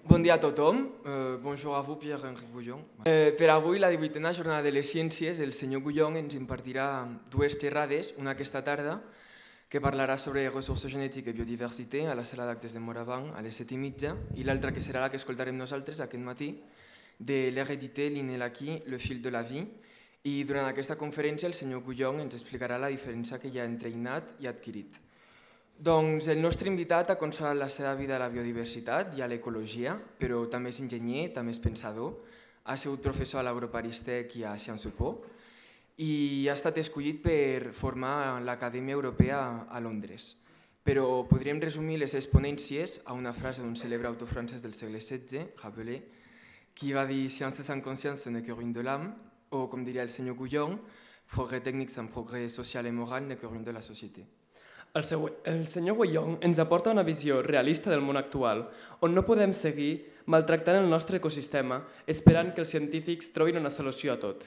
Bon dia a tothom. Bonjour a vous, Pierre-Henri Gullon. Per avui, la 18a jornada de les ciències, el senyor Gullon ens impartirà dues xerrades, una aquesta tarda, que parlarà sobre ressources genètiques i biodiversitat a la sala d'actes de Moravang a les 7:30, i l'altra, que serà la que escoltarem nosaltres aquest matí, de l'heredité, l'inelaki, le fil de la vie. I durant aquesta conferència el senyor Gullon ens explicarà la diferència que hi ha entre innat i adquirit. Doncs el nostre invitat ha consagrat la seva vida a la biodiversitat i a l'ecologia, però també és enginyer, també és pensador, ha sigut professor a l'Agroparistec i a Sciences Po i ha estat escollit per formar l'Acadèmia Europea a Londres. Però podríem resumir les seves ponències a una frase d'un cèlebre autor francès del segle XVI, Rabelais, qui va dir «Sciences sans conscience n'est que ruine de l'âme», o com diria el senyor Gullon, «Progrès tècnic sans progrès social et moral n'est que ruine de la société». El senyor Gullon ens aporta una visió realista del món actual, on no podem seguir maltractant el nostre ecosistema esperant que els científics trobin una solució a tot.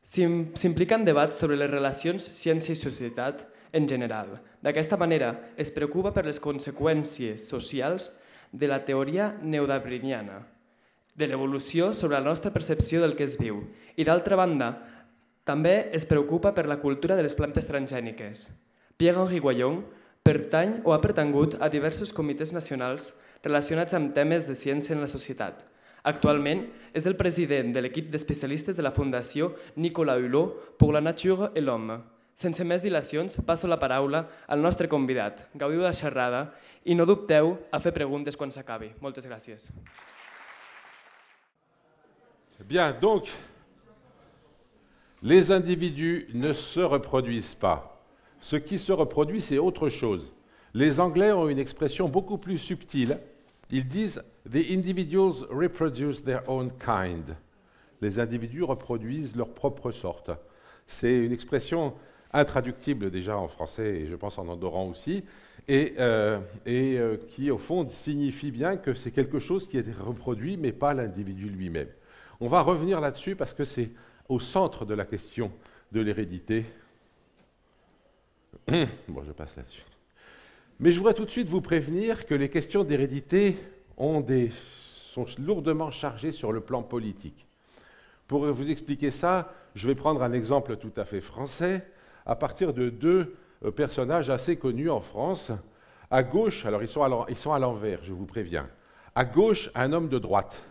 S'implica en debats sobre les relacions ciència i societat en general. D'aquesta manera, es preocupa per les conseqüències socials de la teoria neodarwiniana, de l'evolució sobre la nostra percepció del que es viu, i d'altra banda, també es preocupa per la cultura de les plantes transgèniques. Pierre-Henri Guillon pertany o ha pertangut a diversos comitès nacionals relacionats amb temes de ciència en la societat. Actualment és el president de l'equip d'especialistes de la Fundació Nicolas Hulot pour la nature et l'homme. Sense més dilacions, passo la paraula al nostre convidat. Gaudiu de la xerrada i no dubteu a fer preguntes quan s'acabi. Moltes gràcies. Bien, donc, les individus ne se reproduisent pas. Ce qui se reproduit, c'est autre chose. Les Anglais ont une expression beaucoup plus subtile. Ils disent « The individuals reproduce their own kind ». Les individus reproduisent leur propre sorte. C'est une expression intraductible déjà en français et je pense en andorran aussi, et qui au fond signifie bien que c'est quelque chose qui est reproduit mais pas l'individu lui-même. On va revenir là-dessus parce que c'est au centre de la question de l'hérédité. Bon, je passe là-dessus. Mais je voudrais tout de suite vous prévenir que les questions d'hérédité sont lourdement chargées sur le plan politique. Pour vous expliquer ça, je vais prendre un exemple tout à fait français, à partir de deux personnages assez connus en France. À gauche, alors ils sont à l'envers, je vous préviens. À gauche, un homme de droite,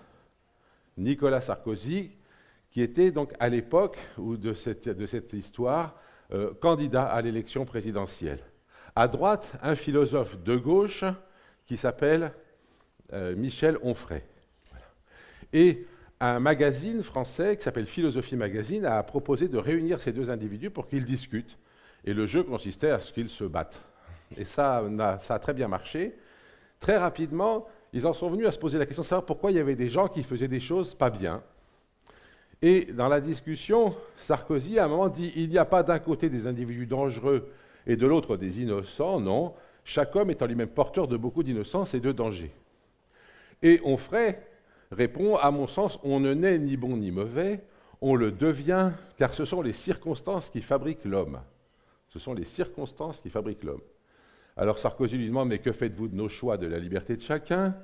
Nicolas Sarkozy, qui était donc à l'époque de cette histoire candidat à l'élection présidentielle. À droite, un philosophe de gauche qui s'appelle Michel Onfray. Voilà. Et un magazine français qui s'appelle Philosophie Magazine a proposé de réunir ces deux individus pour qu'ils discutent. Et le jeu consistait à ce qu'ils se battent. Et ça a très bien marché. Très rapidement, ils en sont venus à se poser la question de savoir pourquoi il y avait des gens qui faisaient des choses pas bien. Et dans la discussion, Sarkozy, à un moment, dit « Il n'y a pas d'un côté des individus dangereux et de l'autre des innocents, non. Chaque homme est en lui-même porteur de beaucoup d'innocence et de danger. » Et Onfray répond « À mon sens, on ne naît ni bon ni mauvais, on le devient, car ce sont les circonstances qui fabriquent l'homme. » Ce sont les circonstances qui fabriquent l'homme. Alors Sarkozy lui demande « Mais que faites-vous de nos choix, de la liberté de chacun ?»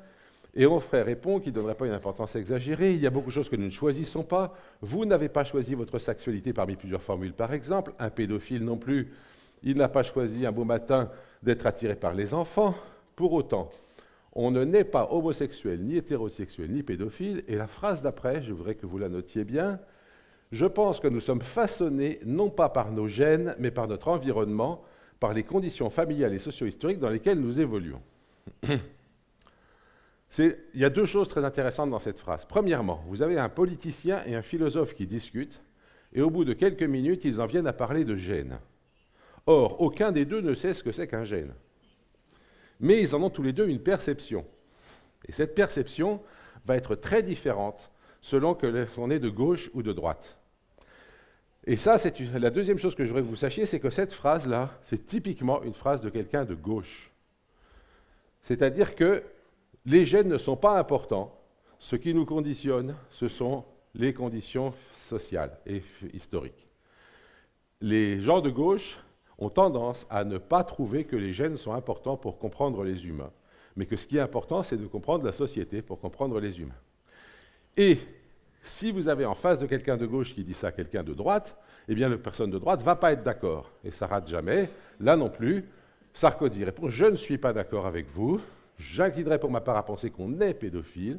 Et Onfray répond qu'il ne donnerait pas une importance exagérée. Il y a beaucoup de choses que nous ne choisissons pas. Vous n'avez pas choisi votre sexualité parmi plusieurs formules, par exemple. Un pédophile non plus. Il n'a pas choisi un beau matin d'être attiré par les enfants. Pour autant, on ne naît pas homosexuel, ni hétérosexuel, ni pédophile. Et la phrase d'après, je voudrais que vous la notiez bien. Je pense que nous sommes façonnés non pas par nos gènes, mais par notre environnement, par les conditions familiales et socio-historiques dans lesquelles nous évoluons. Il y a deux choses très intéressantes dans cette phrase. Premièrement, vous avez un politicien et un philosophe qui discutent, et au bout de quelques minutes, ils en viennent à parler de gènes. Or, aucun des deux ne sait ce que c'est qu'un gène. Mais ils en ont tous les deux une perception. Et cette perception va être très différente selon qu'on est de gauche ou de droite. Et ça, c'est la deuxième chose que je voudrais que vous sachiez, c'est que cette phrase-là, c'est typiquement une phrase de quelqu'un de gauche. C'est-à-dire que les gènes ne sont pas importants. Ce qui nous conditionne, ce sont les conditions sociales et historiques. Les gens de gauche ont tendance à ne pas trouver que les gènes sont importants pour comprendre les humains. mais que ce qui est important, c'est de comprendre la société pour comprendre les humains. Et si vous avez en face de quelqu'un de gauche qui dit ça à quelqu'un de droite, eh bien, la personne de droite ne va pas être d'accord, et ça rate jamais. Là non plus, Sarkozy répond « Je ne suis pas d'accord avec vous, j'inclinerai pour ma part à penser qu'on est pédophile.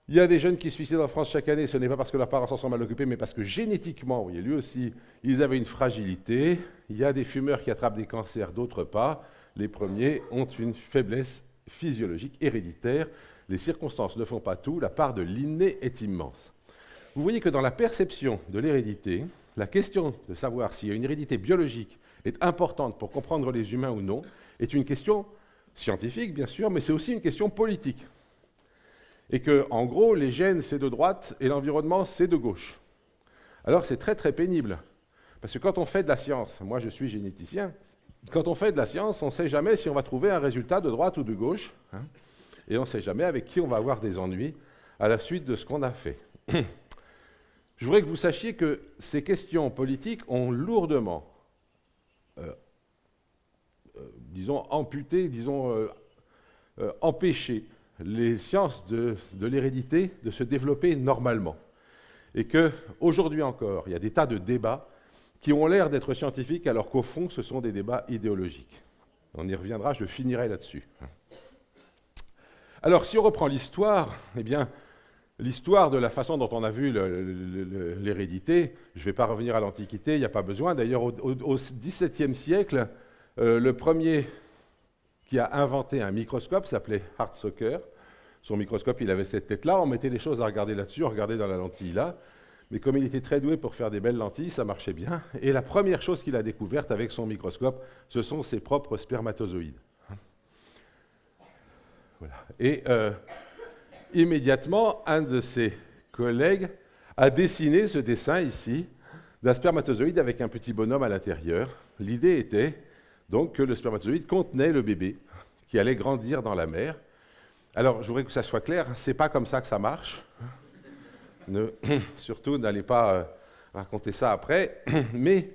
Il y a des jeunes qui se suicident en France chaque année, ce n'est pas parce que leurs parents s'en sont mal occupés, mais parce que génétiquement, vous voyez, lui aussi, ils avaient une fragilité. Il y a des fumeurs qui attrapent des cancers, d'autres pas. Les premiers ont une faiblesse physiologique héréditaire. Les circonstances ne font pas tout, la part de l'inné est immense. » Vous voyez que dans la perception de l'hérédité, la question de savoir si une hérédité biologique est importante pour comprendre les humains ou non est une question scientifique, bien sûr, mais c'est aussi une question politique. Et que, en gros, les gènes, c'est de droite et l'environnement, c'est de gauche. Alors, c'est très, très pénible. Parce que quand on fait de la science, moi je suis généticien, quand on fait de la science, on ne sait jamais si on va trouver un résultat de droite ou de gauche, hein, et on ne sait jamais avec qui on va avoir des ennuis à la suite de ce qu'on a fait. Je voudrais que vous sachiez que ces questions politiques ont lourdement, disons, amputé, disons, empêché les sciences de l'hérédité de se développer normalement. Et qu'aujourd'hui encore, il y a des tas de débats qui ont l'air d'être scientifiques alors qu'au fond, ce sont des débats idéologiques. On y reviendra, je finirai là-dessus. Alors, si on reprend l'histoire, eh bien, l'histoire de la façon dont on a vu l'hérédité, je ne vais pas revenir à l'Antiquité, il n'y a pas besoin. D'ailleurs, au XVIIe siècle, le premier qui a inventé un microscope s'appelait Hartsocker. Son microscope, il avait cette tête-là, on mettait les choses à regarder là-dessus, on regardait dans la lentille là. Mais comme il était très doué pour faire des belles lentilles, ça marchait bien. Et la première chose qu'il a découverte avec son microscope, ce sont ses propres spermatozoïdes. Voilà. Et immédiatement, un de ses collègues a dessiné ce dessin ici, d'un spermatozoïde avec un petit bonhomme à l'intérieur. L'idée était donc que le spermatozoïde contenait le bébé qui allait grandir dans la mer. Alors, je voudrais que ça soit clair, ce n'est pas comme ça que ça marche. Surtout, n'allez pas raconter ça après. Mais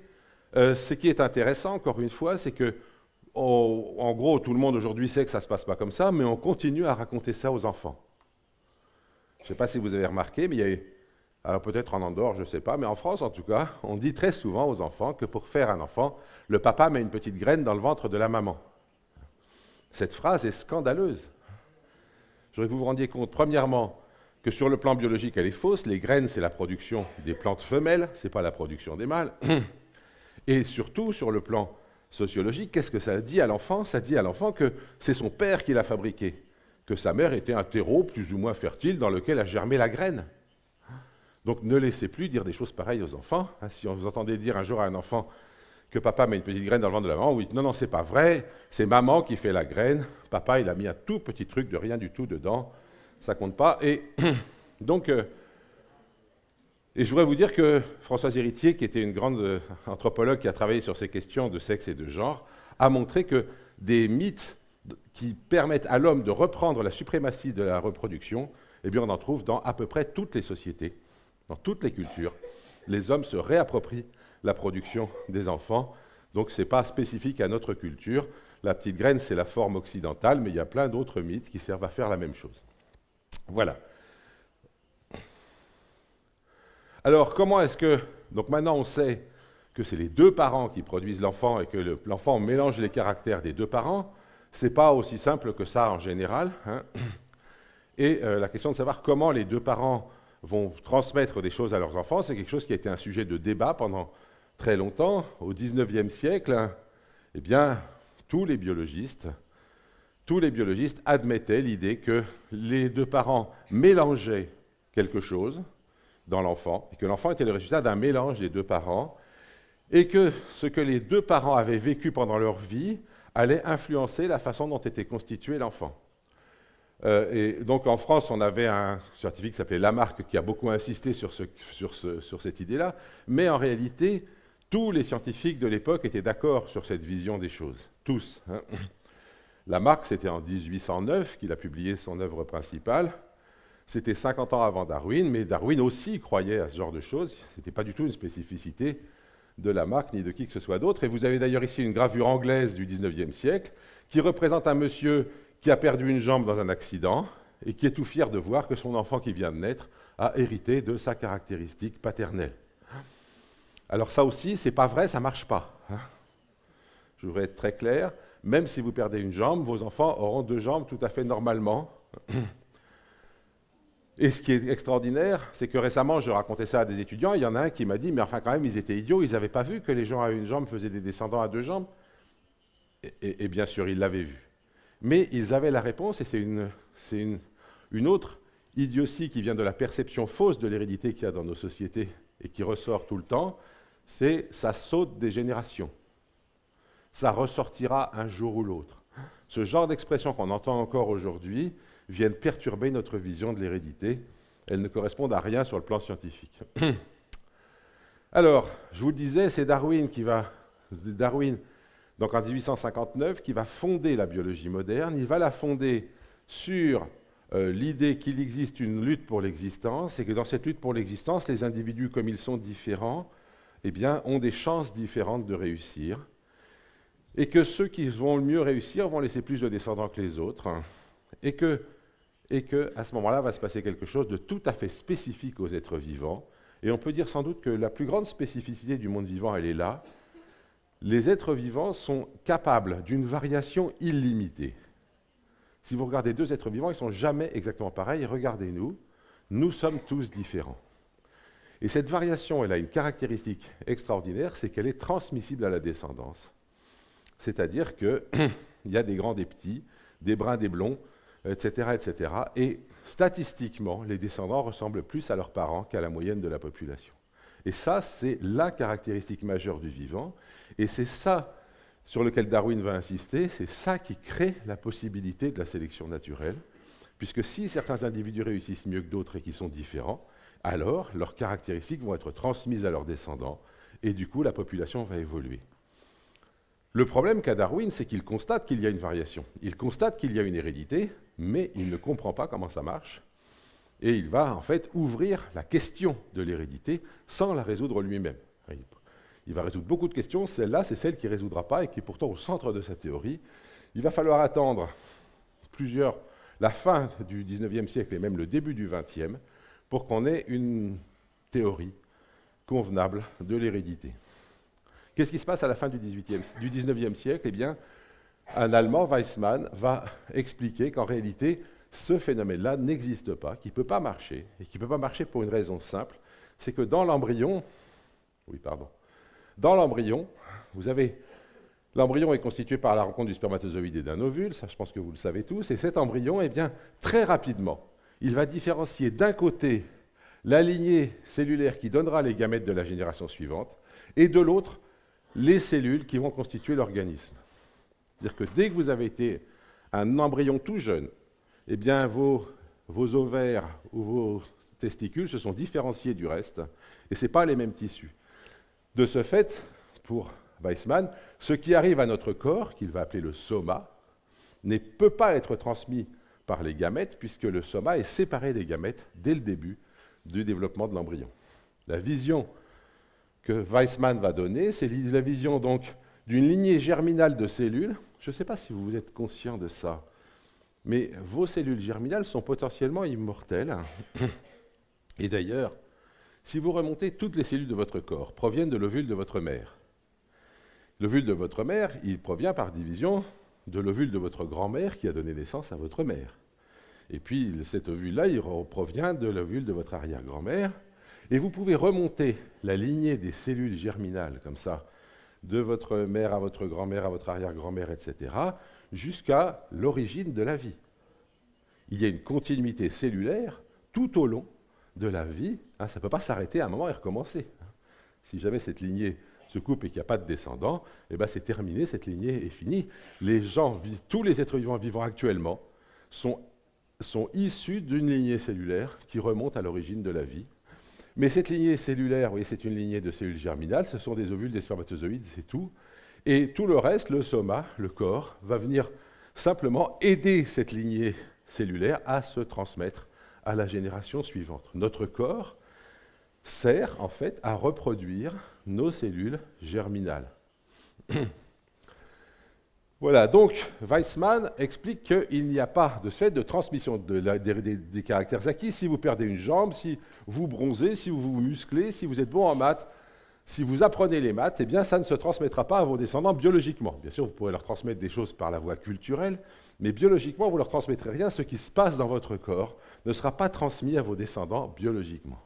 ce qui est intéressant, encore une fois, c'est que, en gros, tout le monde aujourd'hui sait que ça ne se passe pas comme ça, mais on continue à raconter ça aux enfants. Je ne sais pas si vous avez remarqué, mais il y a, alors peut-être en Andorre, je ne sais pas, mais en France, en tout cas, on dit très souvent aux enfants que pour faire un enfant, le papa met une petite graine dans le ventre de la maman. Cette phrase est scandaleuse. Je voudrais que vous vous rendiez compte, premièrement, que sur le plan biologique, elle est fausse. Les graines, c'est la production des plantes femelles, ce n'est pas la production des mâles. Et surtout, sur le plan sociologique, qu'est-ce que ça dit à l'enfant? Ça dit à l'enfant que c'est son père qui l'a fabriqué, que sa mère était un terreau plus ou moins fertile dans lequel a germé la graine. Donc ne laissez plus dire des choses pareilles aux enfants. Si on vous entendait dire un jour à un enfant que papa met une petite graine dans le ventre de la maman, oui, non, non, c'est pas vrai, c'est maman qui fait la graine, papa, il a mis un tout petit truc de rien du tout dedans, ça compte pas. Et donc, et je voudrais vous dire que Françoise Héritier, qui était une grande anthropologue qui a travaillé sur ces questions de sexe et de genre, a montré que des mythes qui permettent à l'homme de reprendre la suprématie de la reproduction, eh bien, on en trouve dans à peu près toutes les sociétés, dans toutes les cultures. Les hommes se réapproprient la production des enfants, donc ce n'est pas spécifique à notre culture. La petite graine, c'est la forme occidentale, mais il y a plein d'autres mythes qui servent à faire la même chose. Voilà. Alors, comment est-ce que... Donc maintenant, on sait que c'est les deux parents qui produisent l'enfant et que l'enfant mélange les caractères des deux parents. Ce n'est pas aussi simple que ça en général. Hein. Et la question de savoir comment les deux parents vont transmettre des choses à leurs enfants, c'est quelque chose qui a été un sujet de débat pendant très longtemps. Au XIXe siècle, eh bien, tous les biologistes admettaient l'idée que les deux parents mélangeaient quelque chose dans l'enfant, et que l'enfant était le résultat d'un mélange des deux parents, et que ce que les deux parents avaient vécu pendant leur vie allait influencer la façon dont était constitué l'enfant. Et donc en France, on avait un scientifique qui s'appelait Lamarck qui a beaucoup insisté sur cette idée-là, mais en réalité, tous les scientifiques de l'époque étaient d'accord sur cette vision des choses, tous. Hein. Lamarck, c'était en 1809 qu'il a publié son œuvre principale. C'était 50 ans avant Darwin, mais Darwin aussi croyait à ce genre de choses. Ce n'était pas du tout une spécificité de Lamarck ni de qui que ce soit d'autre. Et vous avez d'ailleurs ici une gravure anglaise du 19e siècle qui représente un monsieur qui a perdu une jambe dans un accident et qui est tout fier de voir que son enfant qui vient de naître a hérité de sa caractéristique paternelle. Alors ça aussi, c'est pas vrai, ça marche pas. Je voudrais être très clair, même si vous perdez une jambe, vos enfants auront 2 jambes tout à fait normalement. Et ce qui est extraordinaire, c'est que récemment, je racontais ça à des étudiants, il y en a un qui m'a dit, mais enfin quand même, ils étaient idiots, ils n'avaient pas vu que les gens à une jambe faisaient des descendants à 2 jambes. Et bien sûr, ils l'avaient vu. Mais ils avaient la réponse, et c'est une autre idiotie qui vient de la perception fausse de l'hérédité qu'il y a dans nos sociétés et qui ressort tout le temps, c'est ça saute des générations. Ça ressortira un jour ou l'autre. Ce genre d'expressions qu'on entend encore aujourd'hui viennent perturber notre vision de l'hérédité. Elles ne correspondent à rien sur le plan scientifique. Alors, je vous le disais, c'est Darwin, donc en 1859, qui va fonder la biologie moderne. Il va la fonder sur l'idée qu'il existe une lutte pour l'existence et que dans cette lutte pour l'existence, les individus, comme ils sont différents, eh bien, ont des chances différentes de réussir. Et que ceux qui vont le mieux réussir vont laisser plus de descendants que les autres, et que à ce moment-là va se passer quelque chose de tout à fait spécifique aux êtres vivants. Et on peut dire sans doute que la plus grande spécificité du monde vivant, elle est là. Les êtres vivants sont capables d'une variation illimitée. Si vous regardez 2 êtres vivants, ils ne sont jamais exactement pareils. Regardez-nous, nous sommes tous différents. Et cette variation, elle a une caractéristique extraordinaire, c'est qu'elle est transmissible à la descendance. C'est-à-dire qu'il y a des grands, des petits, des bruns, des blonds, etc., etc. Et statistiquement, les descendants ressemblent plus à leurs parents qu'à la moyenne de la population. Et ça, c'est la caractéristique majeure du vivant. Et c'est ça sur lequel Darwin va insister, c'est ça qui crée la possibilité de la sélection naturelle. Puisque si certains individus réussissent mieux que d'autres et qui sont différents, alors leurs caractéristiques vont être transmises à leurs descendants. Et du coup, la population va évoluer. Le problème qu'a Darwin, c'est qu'il constate qu'il y a une variation. Il constate qu'il y a une hérédité, mais il ne comprend pas comment ça marche. Et il va en fait ouvrir la question de l'hérédité sans la résoudre lui-même. Il va résoudre beaucoup de questions, celle-là, c'est celle qu'il ne résoudra pas et qui est pourtant au centre de sa théorie. Il va falloir attendre la fin du XIXe siècle et même le début du XXe pour qu'on ait une théorie convenable de l'hérédité. Qu'est-ce qui se passe à la fin du XIXe siècle? Eh bien, un Allemand, Weissmann, va expliquer qu'en réalité, ce phénomène-là n'existe pas, qu'il ne peut pas marcher, et qu'il ne peut pas marcher pour une raison simple, c'est que dans l'embryon, l'embryon est constitué par la rencontre du spermatozoïde et d'un ovule, ça je pense que vous le savez tous, et cet embryon, eh bien, très rapidement, il va différencier d'un côté la lignée cellulaire qui donnera les gamètes de la génération suivante, et de l'autre, les cellules qui vont constituer l'organisme. C'est-à-dire que dès que vous avez été un embryon tout jeune, eh bien vos ovaires ou vos testicules se sont différenciés du reste, et ce n'est pas les mêmes tissus. De ce fait, pour Weissmann, ce qui arrive à notre corps, qu'il va appeler le soma, ne peut pas être transmis par les gamètes, puisque le soma est séparé des gamètes dès le début du développement de l'embryon. La vision que Weissmann va donner, c'est la vision donc d'une lignée germinale de cellules. Je ne sais pas si vous êtes conscient de ça, mais vos cellules germinales sont potentiellement immortelles. Et d'ailleurs, si vous remontez, toutes les cellules de votre corps proviennent de l'ovule de votre mère. L'ovule de votre mère, il provient par division de l'ovule de votre grand-mère qui a donné naissance à votre mère. Et puis cet ovule-là, il provient de l'ovule de votre arrière-grand-mère. Et vous pouvez remonter la lignée des cellules germinales, comme ça, de votre mère à votre grand-mère, à votre arrière-grand-mère, etc., jusqu'à l'origine de la vie. Il y a une continuité cellulaire tout au long de la vie. Ça ne peut pas s'arrêter à un moment et recommencer. Si jamais cette lignée se coupe et qu'il n'y a pas de descendants, eh ben c'est terminé, cette lignée est finie. Tous les êtres vivants actuellement sont issus d'une lignée cellulaire qui remonte à l'origine de la vie. Mais cette lignée cellulaire, oui, c'est une lignée de cellules germinales, ce sont des ovules, des spermatozoïdes, c'est tout. Et tout le reste, le soma, le corps, va venir simplement aider cette lignée cellulaire à se transmettre à la génération suivante. Notre corps sert en fait à reproduire nos cellules germinales. Voilà, donc Weissmann explique qu'il n'y a pas de fait de transmission des caractères acquis. Si vous perdez une jambe, si vous bronzez, si vous vous musclez, si vous êtes bon en maths, si vous apprenez les maths, eh bien ça ne se transmettra pas à vos descendants biologiquement. Bien sûr, vous pourrez leur transmettre des choses par la voie culturelle, mais biologiquement, vous ne leur transmettrez rien. Ce qui se passe dans votre corps ne sera pas transmis à vos descendants biologiquement.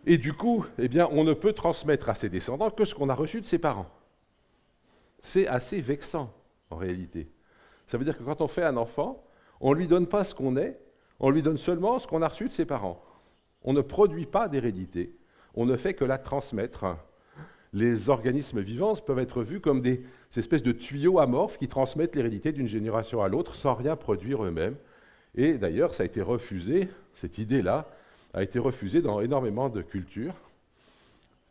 Et du coup, eh bien, on ne peut transmettre à ses descendants que ce qu'on a reçu de ses parents. C'est assez vexant, en réalité. Ça veut dire que quand on fait un enfant, on ne lui donne pas ce qu'on est, on lui donne seulement ce qu'on a reçu de ses parents. On ne produit pas d'hérédité, on ne fait que la transmettre. Les organismes vivants peuvent être vus comme des espèces de tuyaux amorphes qui transmettent l'hérédité d'une génération à l'autre sans rien produire eux-mêmes. Et d'ailleurs, ça a été refusé, cette idée-là a été refusée dans énormément de cultures.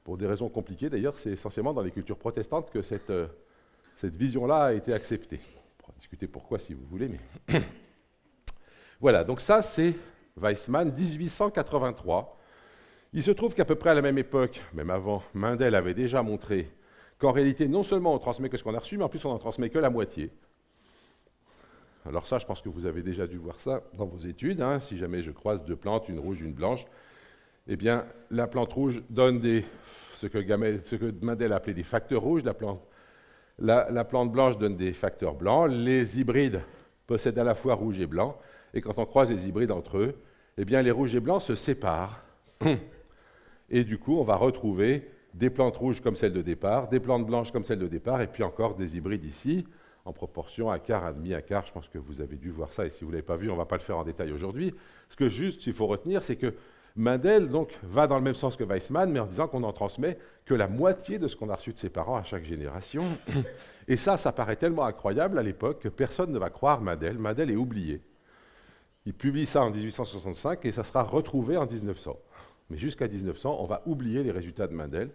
Pour des raisons compliquées, d'ailleurs, c'est essentiellement dans les cultures protestantes que cette vision-là a été acceptée. On pourra discuter pourquoi si vous voulez, mais... Voilà, donc ça c'est Weissmann, 1883. Il se trouve qu'à peu près à la même époque, même avant, Mendel avait déjà montré qu'en réalité, non seulement on transmet que ce qu'on a reçu, mais en plus on n'en transmet que la moitié. Alors ça, je pense que vous avez déjà dû voir ça dans vos études. Hein. Si jamais je croise deux plantes, une rouge, une blanche, eh bien, la plante rouge donne ce que Mendel appelait des facteurs rouges, la plante blanche donne des facteurs blancs, les hybrides possèdent à la fois rouge et blanc, et quand on croise les hybrides entre eux, eh bien les rouges et blancs se séparent, et du coup on va retrouver des plantes rouges comme celles de départ, des plantes blanches comme celles de départ, et puis encore des hybrides ici, en proportion un quart, un demi, un quart. Je pense que vous avez dû voir ça, et si vous ne l'avez pas vu, on ne va pas le faire en détail aujourd'hui. Ce que juste il faut retenir, c'est que Mendel donc, va dans le même sens que Weissmann, mais en disant qu'on n'en transmet que la moitié de ce qu'on a reçu de ses parents à chaque génération. Et ça paraît tellement incroyable à l'époque que personne ne va croire Mendel. Mendel est oublié. Il publie ça en 1865 et ça sera retrouvé en 1900. Mais jusqu'à 1900, on va oublier les résultats de Mendel.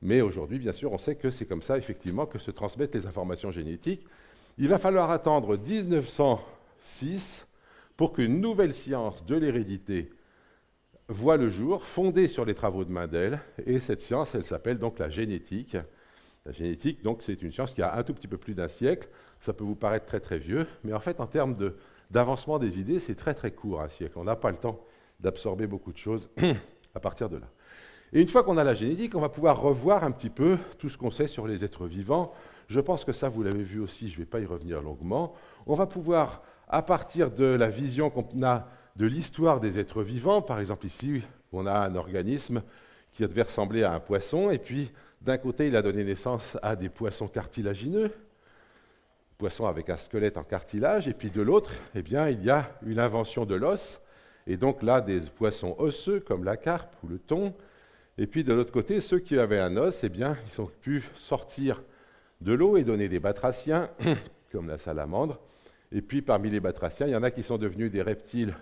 Mais aujourd'hui, bien sûr, on sait que c'est comme ça, effectivement, que se transmettent les informations génétiques. Il va falloir attendre 1906 pour qu'une nouvelle science de l'hérédité voit le jour, fondée sur les travaux de Mendel, et cette science, elle s'appelle donc la génétique. La génétique, donc, c'est une science qui a un tout petit peu plus d'un siècle. Ça peut vous paraître très très vieux, mais en fait, en termes d'avancement des idées, c'est très très court, un siècle. On n'a pas le temps d'absorber beaucoup de choses à partir de là. Et une fois qu'on a la génétique, on va pouvoir revoir un petit peu tout ce qu'on sait sur les êtres vivants. Je pense que ça, vous l'avez vu aussi, je ne vais pas y revenir longuement. On va pouvoir, à partir de la vision qu'on a de l'histoire des êtres vivants, par exemple ici, on a un organisme qui devait ressembler à un poisson, et puis d'un côté, il a donné naissance à des poissons cartilagineux, poissons avec un squelette en cartilage, et puis de l'autre, eh bien, il y a une invention de l'os, et donc là, des poissons osseux, comme la carpe ou le thon, et puis de l'autre côté, ceux qui avaient un os, eh bien, ils ont pu sortir de l'eau et donner des batraciens, comme la salamandre, et puis parmi les batraciens, il y en a qui sont devenus des reptiles,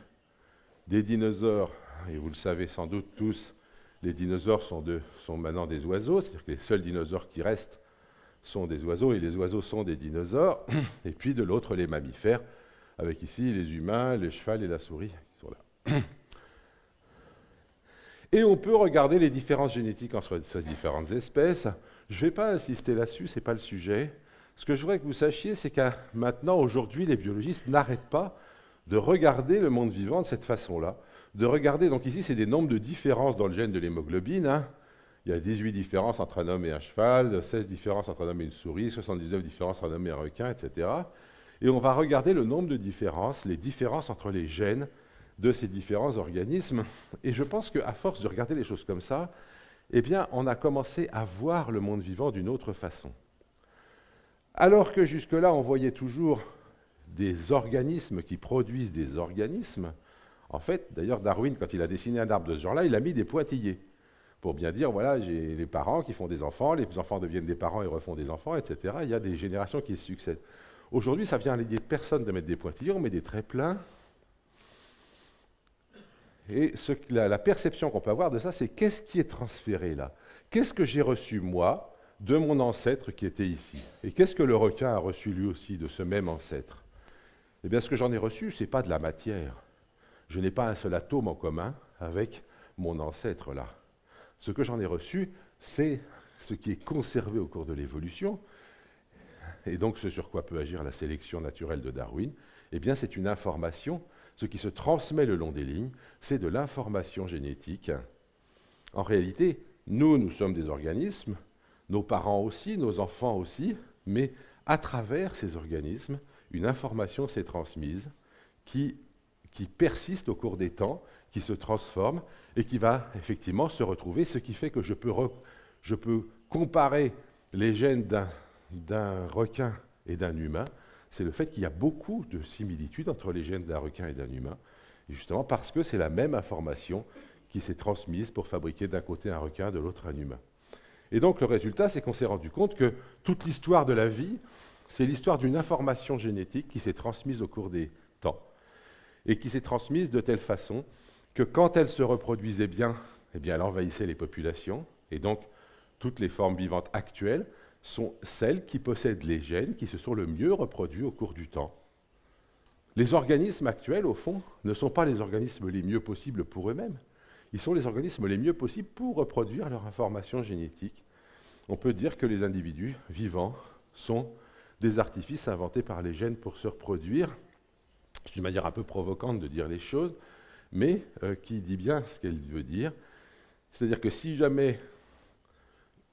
des dinosaures, et vous le savez sans doute tous, les dinosaures sont maintenant des oiseaux, c'est-à-dire que les seuls dinosaures qui restent sont des oiseaux, et les oiseaux sont des dinosaures, et puis de l'autre, les mammifères, avec ici les humains, le cheval et la souris qui sont là. Et on peut regarder les différences génétiques entre ces différentes espèces. Je ne vais pas insister là-dessus, ce n'est pas le sujet. Ce que je voudrais que vous sachiez, c'est qu'à maintenant, aujourd'hui, les biologistes n'arrêtent pas de regarder le monde vivant de cette façon-là. De regarder, donc ici, c'est des nombres de différences dans le gène de l'hémoglobine. Hein. Il y a 18 différences entre un homme et un cheval, 16 différences entre un homme et une souris, 79 différences entre un homme et un requin, etc. Et on va regarder le nombre de différences, les différences entre les gènes de ces différents organismes. Et je pense qu'à force de regarder les choses comme ça, eh bien, on a commencé à voir le monde vivant d'une autre façon. Alors que jusque-là, on voyait toujours des organismes qui produisent des organismes, en fait, d'ailleurs, Darwin, quand il a dessiné un arbre de ce genre-là, il a mis des pointillés pour bien dire, voilà, j'ai les parents qui font des enfants, les enfants deviennent des parents et refont des enfants, etc. Il y a des générations qui se succèdent. Aujourd'hui, ça vient à l'idée de personne de mettre des pointillés, on met des traits pleins. Et la perception qu'on peut avoir de ça, c'est qu'est-ce qui est transféré là? Qu'est-ce que j'ai reçu, moi, de mon ancêtre qui était ici? Et qu'est-ce que le requin a reçu lui aussi de ce même ancêtre? Eh bien, ce que j'en ai reçu, ce n'est pas de la matière. Je n'ai pas un seul atome en commun avec mon ancêtre là. Ce que j'en ai reçu, c'est ce qui est conservé au cours de l'évolution. et donc ce sur quoi peut agir la sélection naturelle de Darwin, eh bien c'est une information. Ce qui se transmet le long des lignes, c'est de l'information génétique. En réalité, nous sommes des organismes, nos parents aussi, nos enfants aussi, mais à travers ces organismes, une information s'est transmise qui persiste au cours des temps, qui se transforme et qui va effectivement se retrouver, ce qui fait que je peux comparer les gènes d'un requin et d'un humain. C'est le fait qu'il y a beaucoup de similitudes entre les gènes d'un requin et d'un humain, et justement parce que c'est la même information qui s'est transmise pour fabriquer d'un côté un requin, de l'autre un humain. Et donc le résultat, c'est qu'on s'est rendu compte que toute l'histoire de la vie, c'est l'histoire d'une information génétique qui s'est transmise au cours des temps, et qui s'est transmise de telle façon que quand elle se reproduisait bien, eh bien elle envahissait les populations, et donc toutes les formes vivantes actuelles sont celles qui possèdent les gènes qui se sont le mieux reproduits au cours du temps. Les organismes actuels, au fond, ne sont pas les organismes les mieux possibles pour eux-mêmes. Ils sont les organismes les mieux possibles pour reproduire leur information génétique. On peut dire que les individus vivants sont des artifices inventés par les gènes pour se reproduire. C'est une manière un peu provocante de dire les choses, mais qui dit bien ce qu'elle veut dire. C'est-à-dire que si jamais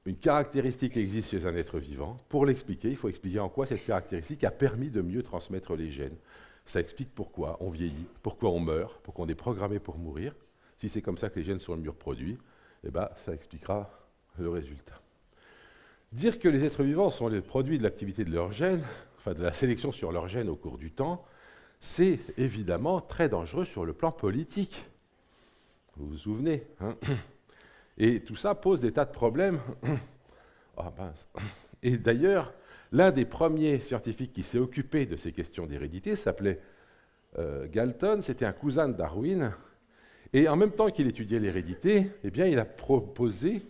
une caractéristique existe chez un être vivant, pour l'expliquer, il faut expliquer en quoi cette caractéristique a permis de mieux transmettre les gènes. Ça explique pourquoi on vieillit, pourquoi on meurt, pourquoi on est programmé pour mourir. Si c'est comme ça que les gènes sont le mieux reproduits, eh ben, ça expliquera le résultat. Dire que les êtres vivants sont les produits de l'activité de leurs gènes, enfin de la sélection sur leurs gènes au cours du temps, c'est évidemment très dangereux sur le plan politique. Vous vous souvenez, hein? Et tout ça pose des tas de problèmes. Oh, mince. Et d'ailleurs, l'un des premiers scientifiques qui s'est occupé de ces questions d'hérédité s'appelait Galton, c'était un cousin de Darwin, et en même temps qu'il étudiait l'hérédité, eh bien, il a proposé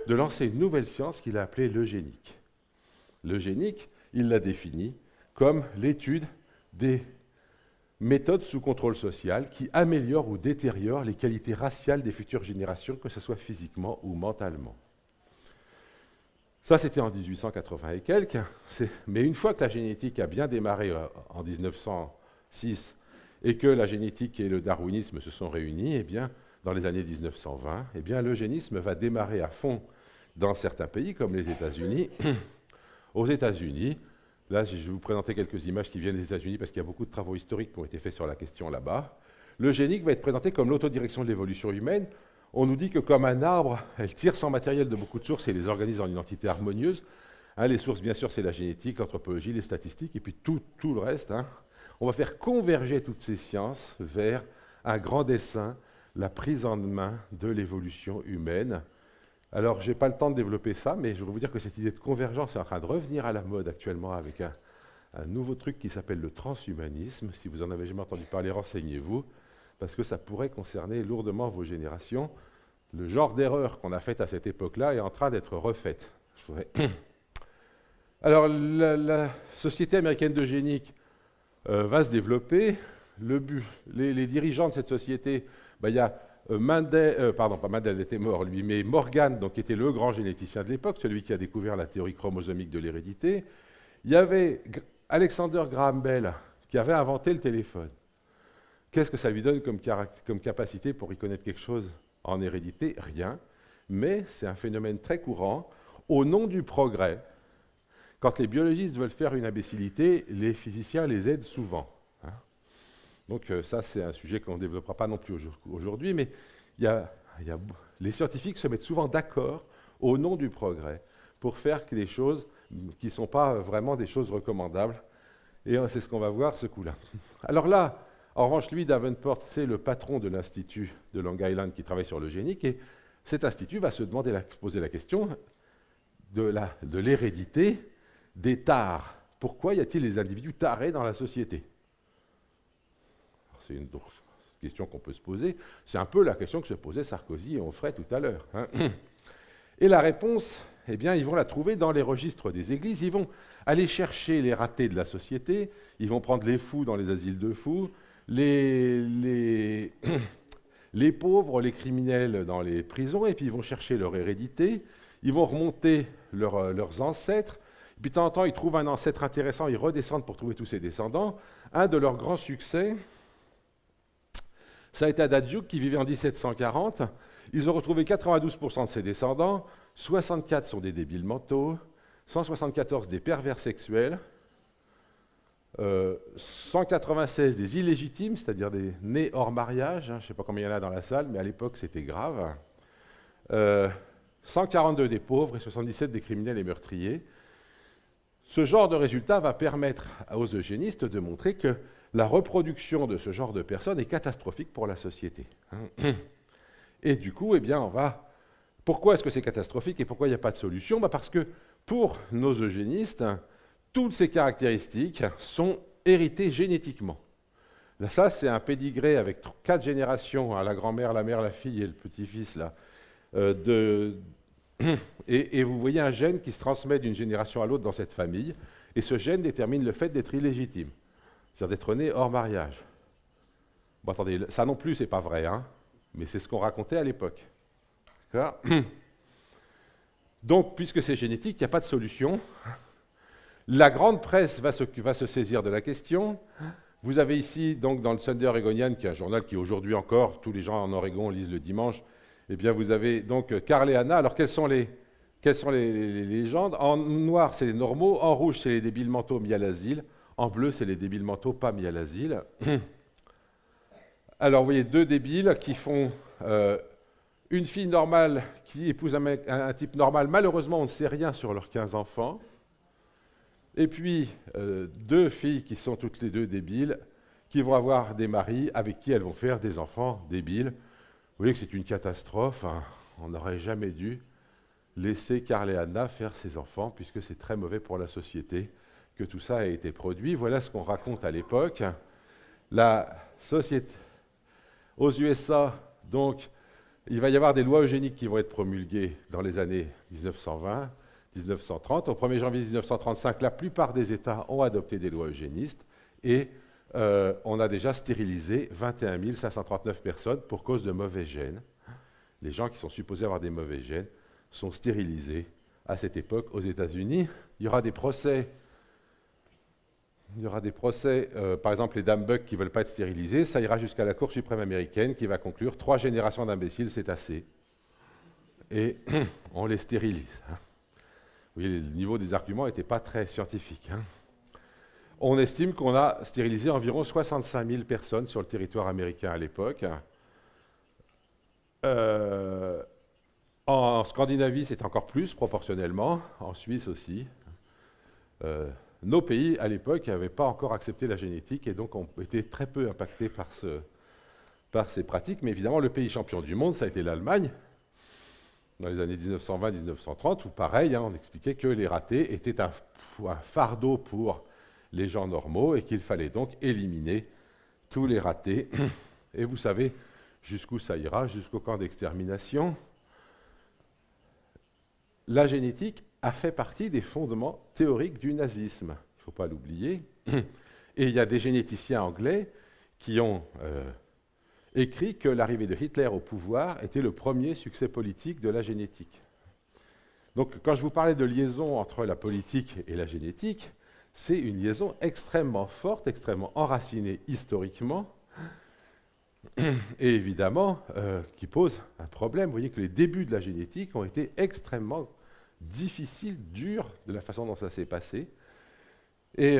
de lancer une nouvelle science qu'il a appelée l'eugénique. L'eugénique, il l'a définie comme l'étude des méthode sous contrôle social qui améliore ou détériore les qualités raciales des futures générations, que ce soit physiquement ou mentalement. Ça, c'était en 1880 et quelques. Mais une fois que la génétique a bien démarré en 1906 et que la génétique et le darwinisme se sont réunis, eh bien, dans les années 1920, eh bien, l'eugénisme va démarrer à fond dans certains pays, comme les États-Unis. Aux États-Unis, là, je vais vous présenter quelques images qui viennent des États-Unis parce qu'il y a beaucoup de travaux historiques qui ont été faits sur la question là-bas. L'eugénique va être présenté comme l'autodirection de l'évolution humaine. On nous dit que comme un arbre, elle tire son matériel de beaucoup de sources et les organise en une entité harmonieuse. Hein, les sources, bien sûr, c'est la génétique, l'anthropologie, les statistiques, et puis tout le reste. Hein. On va faire converger toutes ces sciences vers un grand dessein, la prise en main de l'évolution humaine. Alors, je n'ai pas le temps de développer ça, mais je voudrais vous dire que cette idée de convergence est en train de revenir à la mode actuellement avec un nouveau truc qui s'appelle le transhumanisme. Si vous en avez jamais entendu parler, renseignez-vous, parce que ça pourrait concerner lourdement vos générations. Le genre d'erreur qu'on a faite à cette époque-là est en train d'être refaite. Alors, la Société américaine d'eugénique va se développer. Les dirigeants de cette société, il y a Mendel, pardon, pas Mendel, il était mort lui, mais Morgan, donc, qui était le grand généticien de l'époque, celui qui a découvert la théorie chromosomique de l'hérédité. Il y avait Alexander Graham Bell, qui avait inventé le téléphone. Qu'est-ce que ça lui donne comme capacité pour y connaître quelque chose en hérédité? Rien. Mais c'est un phénomène très courant. Au nom du progrès, quand les biologistes veulent faire une imbécilité, les physiciens les aident souvent. Donc ça, c'est un sujet qu'on ne développera pas non plus aujourd'hui, mais les scientifiques se mettent souvent d'accord au nom du progrès pour faire des choses qui ne sont pas vraiment des choses recommandables. Et c'est ce qu'on va voir ce coup-là. Alors là, en revanche, lui, Davenport, c'est le patron de l'Institut de Long Island qui travaille sur l'eugénique, et cet institut va se poser la question de l'hérédité des tares. Pourquoi y a-t-il des individus tarés dans la société? C'est une question qu'on peut se poser. C'est un peu la question que se posait Sarkozy et Onfray tout à l'heure. Hein. Et la réponse, eh bien, ils vont la trouver dans les registres des églises. Ils vont aller chercher les ratés de la société. Ils vont prendre les fous dans les asiles de fous, les pauvres, les criminels dans les prisons, et puis ils vont chercher leur hérédité. Ils vont remonter leurs ancêtres. Puis de temps en temps, ils trouvent un ancêtre intéressant, ils redescendent pour trouver tous ses descendants. Un de leurs grands succès, ça a été Adadjouk qui vivait en 1740. Ils ont retrouvé 92% de ses descendants, 64 sont des débiles mentaux, 174 des pervers sexuels, 196 des illégitimes, c'est-à-dire des nés hors mariage, je ne sais pas combien il y en a dans la salle, mais à l'époque c'était grave, 142 des pauvres et 77 des criminels et meurtriers. Ce genre de résultat va permettre aux eugénistes de montrer que la reproduction de ce genre de personnes est catastrophique pour la société. Et du coup, eh bien, pourquoi est-ce que c'est catastrophique et pourquoi il n'y a pas de solution? Parce que pour nos eugénistes, toutes ces caractéristiques sont héritées génétiquement. Là, ça, c'est un pédigré avec 4 générations, la grand-mère, la mère, la fille et le petit-fils, là, et vous voyez un gène qui se transmet d'une génération à l'autre dans cette famille, et ce gène détermine le fait d'être illégitime, c'est-à-dire d'être né hors mariage. Bon, attendez, ça non plus, c'est pas vrai, hein, mais c'est ce qu'on racontait à l'époque. Donc, puisque c'est génétique, il n'y a pas de solution. La grande presse va se saisir de la question. Vous avez ici, donc, dans le Sunday Oregonian, qui est un journal qui aujourd'hui encore, tous les gens en Oregon lisent le dimanche, eh bien, vous avez donc Carl et Anna. Alors, quelles sont les légendes? En noir, c'est les normaux. En rouge, c'est les débiles mentaux mis à l'asile. En bleu, c'est les débiles mentaux pas mis à l'asile. Alors, vous voyez deux débiles qui font une fille normale qui épouse un type normal. Malheureusement, on ne sait rien sur leurs 15 enfants. Et puis, deux filles qui sont toutes les deux débiles, qui vont avoir des maris avec qui elles vont faire des enfants débiles. Vous voyez que c'est une catastrophe, hein. On n'aurait jamais dû laisser Carl et Anna faire ces enfants, puisque c'est très mauvais pour la société que tout ça ait été produit. Voilà ce qu'on raconte à l'époque. La société aux USA, donc, il va y avoir des lois eugéniques qui vont être promulguées dans les années 1920, 1930. Au 1er janvier 1935, la plupart des États ont adopté des lois eugénistes et on a déjà stérilisé 21 539 personnes pour cause de mauvais gènes. Les gens qui sont supposés avoir des mauvais gènes sont stérilisés à cette époque aux États-Unis. Il y aura des procès. Par exemple, les dames Buck qui ne veulent pas être stérilisées, ça ira jusqu'à la Cour suprême américaine qui va conclure 3 générations d'imbéciles, c'est assez. Et on les stérilise. Oui, le niveau des arguments n'était pas très scientifique. On estime qu'on a stérilisé environ 65 000 personnes sur le territoire américain à l'époque. En Scandinavie, c'est encore plus proportionnellement, en Suisse aussi. Nos pays, à l'époque, n'avaient pas encore accepté la génétique et donc ont été très peu impactés par ces pratiques. Mais évidemment, le pays champion du monde, ça a été l'Allemagne, dans les années 1920-1930, où pareil, on expliquait que les ratés étaient un fardeau pour les gens normaux et qu'il fallait donc éliminer tous les ratés. Et vous savez jusqu'où ça ira, jusqu'au camp d'extermination. La génétique a fait partie des fondements théoriques du nazisme, il ne faut pas l'oublier. Et il y a des généticiens anglais qui ont écrit que l'arrivée de Hitler au pouvoir était le premier succès politique de la génétique. Donc quand je vous parlais de liaison entre la politique et la génétique, c'est une liaison extrêmement forte, extrêmement enracinée historiquement, et évidemment qui pose un problème. Vous voyez que les débuts de la génétique ont été extrêmement difficiles, durs, de la façon dont ça s'est passé. Et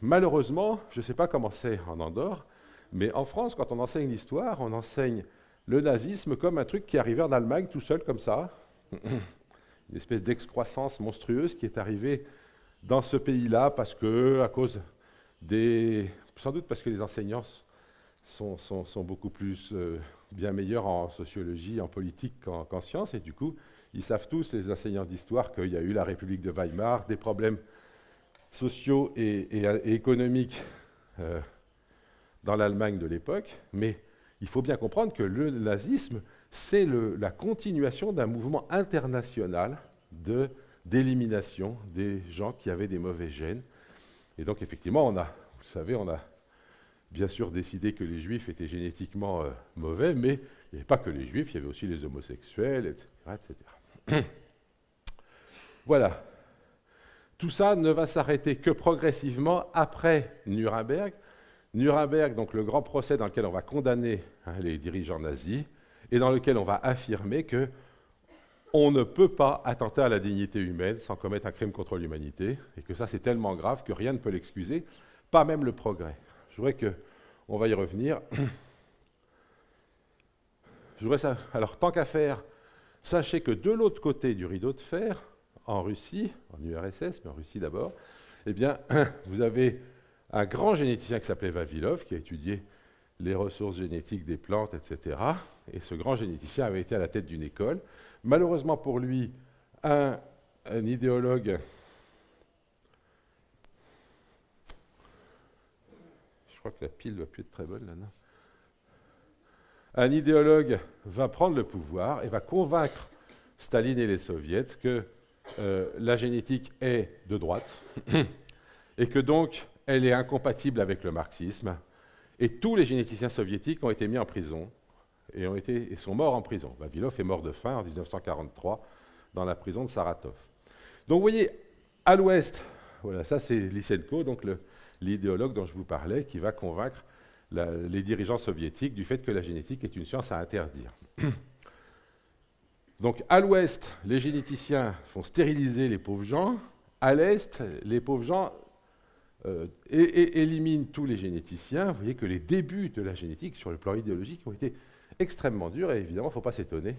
malheureusement, je ne sais pas comment c'est en Andorre, mais en France, quand on enseigne l'histoire, on enseigne le nazisme comme un truc qui est arrivé en Allemagne tout seul comme ça, une espèce d'excroissance monstrueuse qui est arrivée dans ce pays-là parce que, à cause sans doute parce que les enseignants sont beaucoup plus bien meilleurs en sociologie, en politique qu'en sciences, et du coup, ils savent tous, les enseignants d'histoire, qu'il y a eu la République de Weimar, des problèmes sociaux et économiques dans l'Allemagne de l'époque, mais il faut bien comprendre que le nazisme, c'est la continuation d'un mouvement international d'élimination des gens qui avaient des mauvais gènes. Et donc, effectivement, vous savez, on a bien sûr décidé que les juifs étaient génétiquement mauvais, mais il n'y avait pas que les juifs, il y avait aussi les homosexuels, etc. etc. Voilà. Tout ça ne va s'arrêter que progressivement après Nuremberg. Nuremberg, donc le grand procès dans lequel on va condamner les dirigeants nazis et dans lequel on va affirmer que on ne peut pas attenter à la dignité humaine sans commettre un crime contre l'humanité, et que ça c'est tellement grave que rien ne peut l'excuser, pas même le progrès. Je voudrais qu'on va y revenir. Alors tant qu'à faire, sachez que de l'autre côté du rideau de fer, en Russie, en URSS, mais en Russie d'abord, eh bien, vous avez un grand généticien qui s'appelait Vavilov, qui a étudié les ressources génétiques des plantes, etc. Et ce grand généticien avait été à la tête d'une école. Malheureusement pour lui, un idéologue, je crois que la pile ne doit plus être très bonne là, non ? Un idéologue va prendre le pouvoir et va convaincre Staline et les soviets que la génétique est de droite et que donc elle est incompatible avec le marxisme. Et tous les généticiens soviétiques ont été mis en prison et sont morts en prison. Vavilov est mort de faim en 1943 dans la prison de Saratov. Donc vous voyez, à l'ouest, voilà, ça c'est Lysenko, donc l'idéologue dont je vous parlais, qui va convaincre les dirigeants soviétiques du fait que la génétique est une science à interdire. Donc à l'ouest, les généticiens font stériliser les pauvres gens. À l'est, les pauvres gens éliminent tous les généticiens. Vous voyez que les débuts de la génétique sur le plan idéologique ont été extrêmement durs, et évidemment, il ne faut pas s'étonner,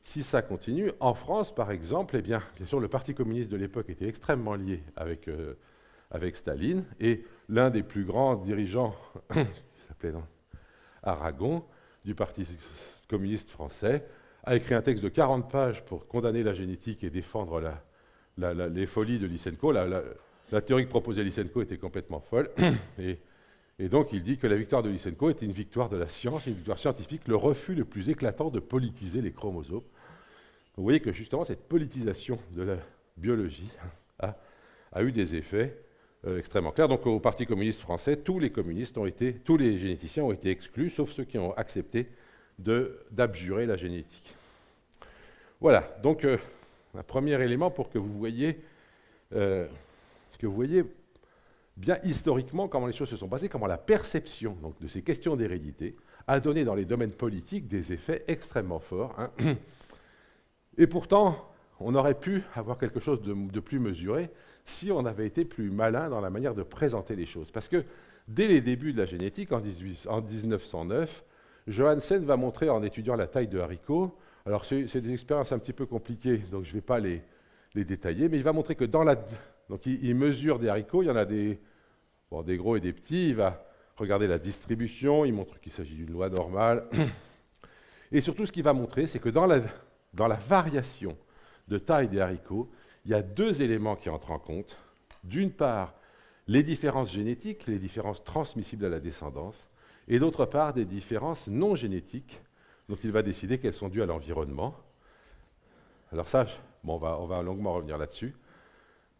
si ça continue. En France, par exemple, eh bien sûr, le Parti communiste de l'époque était extrêmement lié avec Staline, et l'un des plus grands dirigeants, qui s'appelait Aragon, du Parti communiste français, a écrit un texte de 40 pages pour condamner la génétique et défendre les folies de Lysenko. La théorie que proposait Lysenko était complètement folle, et donc il dit que la victoire de Lysenko était une victoire de la science, une victoire scientifique, le refus le plus éclatant de politiser les chromosomes. Vous voyez que justement cette politisation de la biologie a eu des effets extrêmement clairs. Donc au Parti communiste français, tous les généticiens ont été exclus, sauf ceux qui ont accepté d'abjurer la génétique. Voilà, donc un premier élément pour que vous voyez bien historiquement comment les choses se sont passées, comment la perception donc, de ces questions d'hérédité a donné dans les domaines politiques des effets extrêmement forts. Et pourtant, on aurait pu avoir quelque chose de plus mesuré si on avait été plus malin dans la manière de présenter les choses. Parce que dès les débuts de la génétique, en 1909, Johansen va montrer en étudiant la taille de haricots, alors c'est des expériences un petit peu compliquées, donc je ne vais pas les détailler, mais il va montrer que donc il mesure des haricots, il y en a des gros et des petits, il va regarder la distribution, il montre qu'il s'agit d'une loi normale. Et surtout, ce qu'il va montrer, c'est que dans la variation de taille des haricots, il y a deux éléments qui entrent en compte. D'une part, les différences génétiques, les différences transmissibles à la descendance, et d'autre part, des différences non génétiques, dont il va décider qu'elles sont dues à l'environnement. Alors ça, on va longuement revenir là-dessus.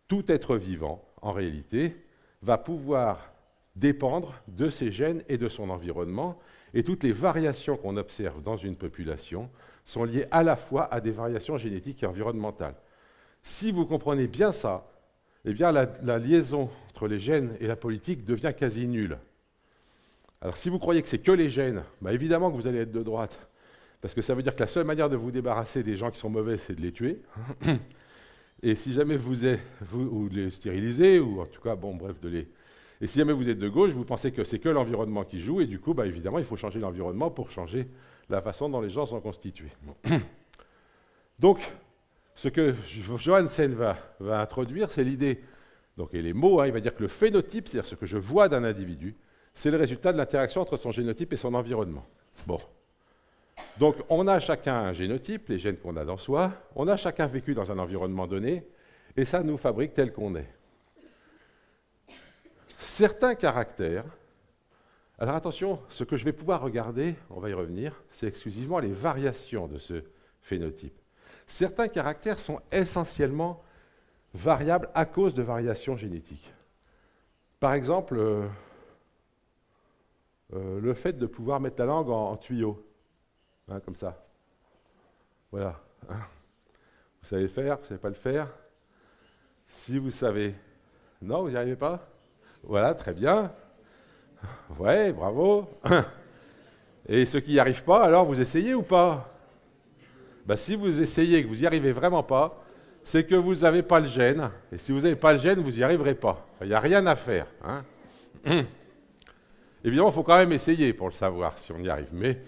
Tout être vivant, en réalité, va pouvoir dépendre de ses gènes et de son environnement, et toutes les variations qu'on observe dans une population sont liées à la fois à des variations génétiques et environnementales. Si vous comprenez bien ça, eh bien la liaison entre les gènes et la politique devient quasi nulle. Alors si vous croyez que c'est que les gènes, bah évidemment que vous allez être de droite, parce que ça veut dire que la seule manière de vous débarrasser des gens qui sont mauvais, c'est de les tuer. Et si jamais ou de les stériliser, ou en tout cas, bon, bref, Et si jamais vous êtes de gauche, vous pensez que c'est que l'environnement qui joue, et du coup, bah, évidemment, il faut changer l'environnement pour changer la façon dont les gens sont constitués. Donc, ce que Johansen va introduire, c'est l'idée, et les mots, il va dire que le phénotype, c'est-à-dire ce que je vois d'un individu, c'est le résultat de l'interaction entre son génotype et son environnement. Bon. Donc, on a chacun un génotype, les gènes qu'on a dans soi, on a chacun vécu dans un environnement donné, et ça nous fabrique tel qu'on est. Certains caractères, alors attention, ce que je vais pouvoir regarder, on va y revenir, c'est exclusivement les variations de ce phénotype. Certains caractères sont essentiellement variables à cause de variations génétiques. Par exemple, le fait de pouvoir mettre la langue en tuyau, comme ça. Voilà. Vous savez le faire, vous ne savez pas le faire. Si vous savez. Non, vous n'y arrivez pas? Voilà, très bien. Ouais, bravo. Et ceux qui n'y arrivent pas, alors vous essayez ou pas? Ben, si vous essayez et que vous n'y arrivez vraiment pas, c'est que vous n'avez pas le gène. Et si vous n'avez pas le gène, vous n'y arriverez pas. Il n'y a rien à faire. Hein. Évidemment, il faut quand même essayer pour le savoir si on y arrive. Mais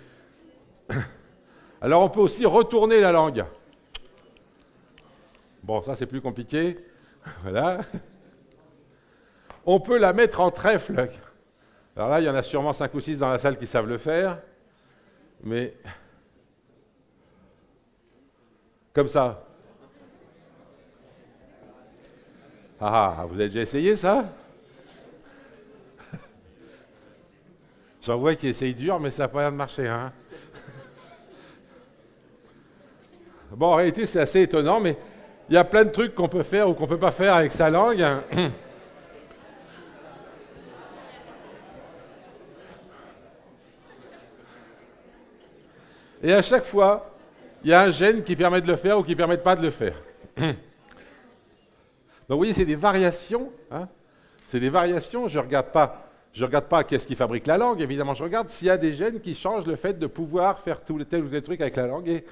alors, on peut aussi retourner la langue. Bon, ça, c'est plus compliqué. Voilà. On peut la mettre en trèfle. Alors là, il y en a sûrement 5 ou 6 dans la salle qui savent le faire. Mais comme ça. Ah, vous avez déjà essayé ça? J'en vois qui essayent dur, mais ça n'a pas l'air de marcher. Hein. Bon, en réalité, c'est assez étonnant, mais il y a plein de trucs qu'on peut faire ou qu'on ne peut pas faire avec sa langue. Et à chaque fois, il y a un gène qui permet de le faire ou qui ne permet pas de le faire. Donc vous voyez, c'est des variations. Hein. C'est des variations. Je ne regarde pas qu'est-ce qui fabrique la langue. Évidemment, je regarde s'il y a des gènes qui changent le fait de pouvoir faire tel ou tel truc avec la langue.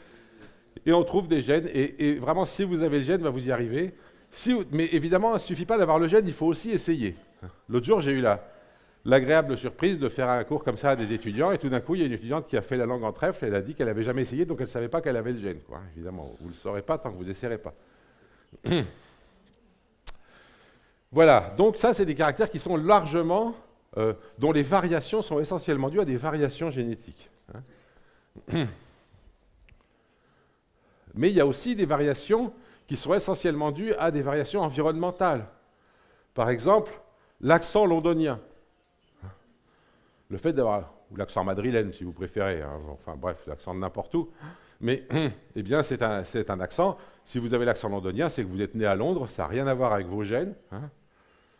Et on trouve des gènes. Et vraiment, si vous avez le gène, vous y arrivez. Mais évidemment, il ne suffit pas d'avoir le gène, il faut aussi essayer. L'autre jour, j'ai eu l'agréable surprise de faire un cours comme ça à des étudiants. Et tout d'un coup, il y a une étudiante qui a fait la langue en trèfle. Elle a dit qu'elle n'avait jamais essayé, donc elle ne savait pas qu'elle avait le gène. Quoi. Évidemment, vous ne le saurez pas tant que vous n'essayerez pas. Voilà, donc ça, c'est des caractères qui sont largement, dont les variations sont essentiellement dues à des variations génétiques. Hein. Mais il y a aussi des variations qui sont essentiellement dues à des variations environnementales. Par exemple, l'accent londonien. Le fait d'avoir, ou l'accent madrilène si vous préférez, hein, enfin bref, l'accent de n'importe où. Mais eh bien, c'est un accent. Si vous avez l'accent londonien, c'est que vous êtes né à Londres, ça n'a rien à voir avec vos gènes. Hein.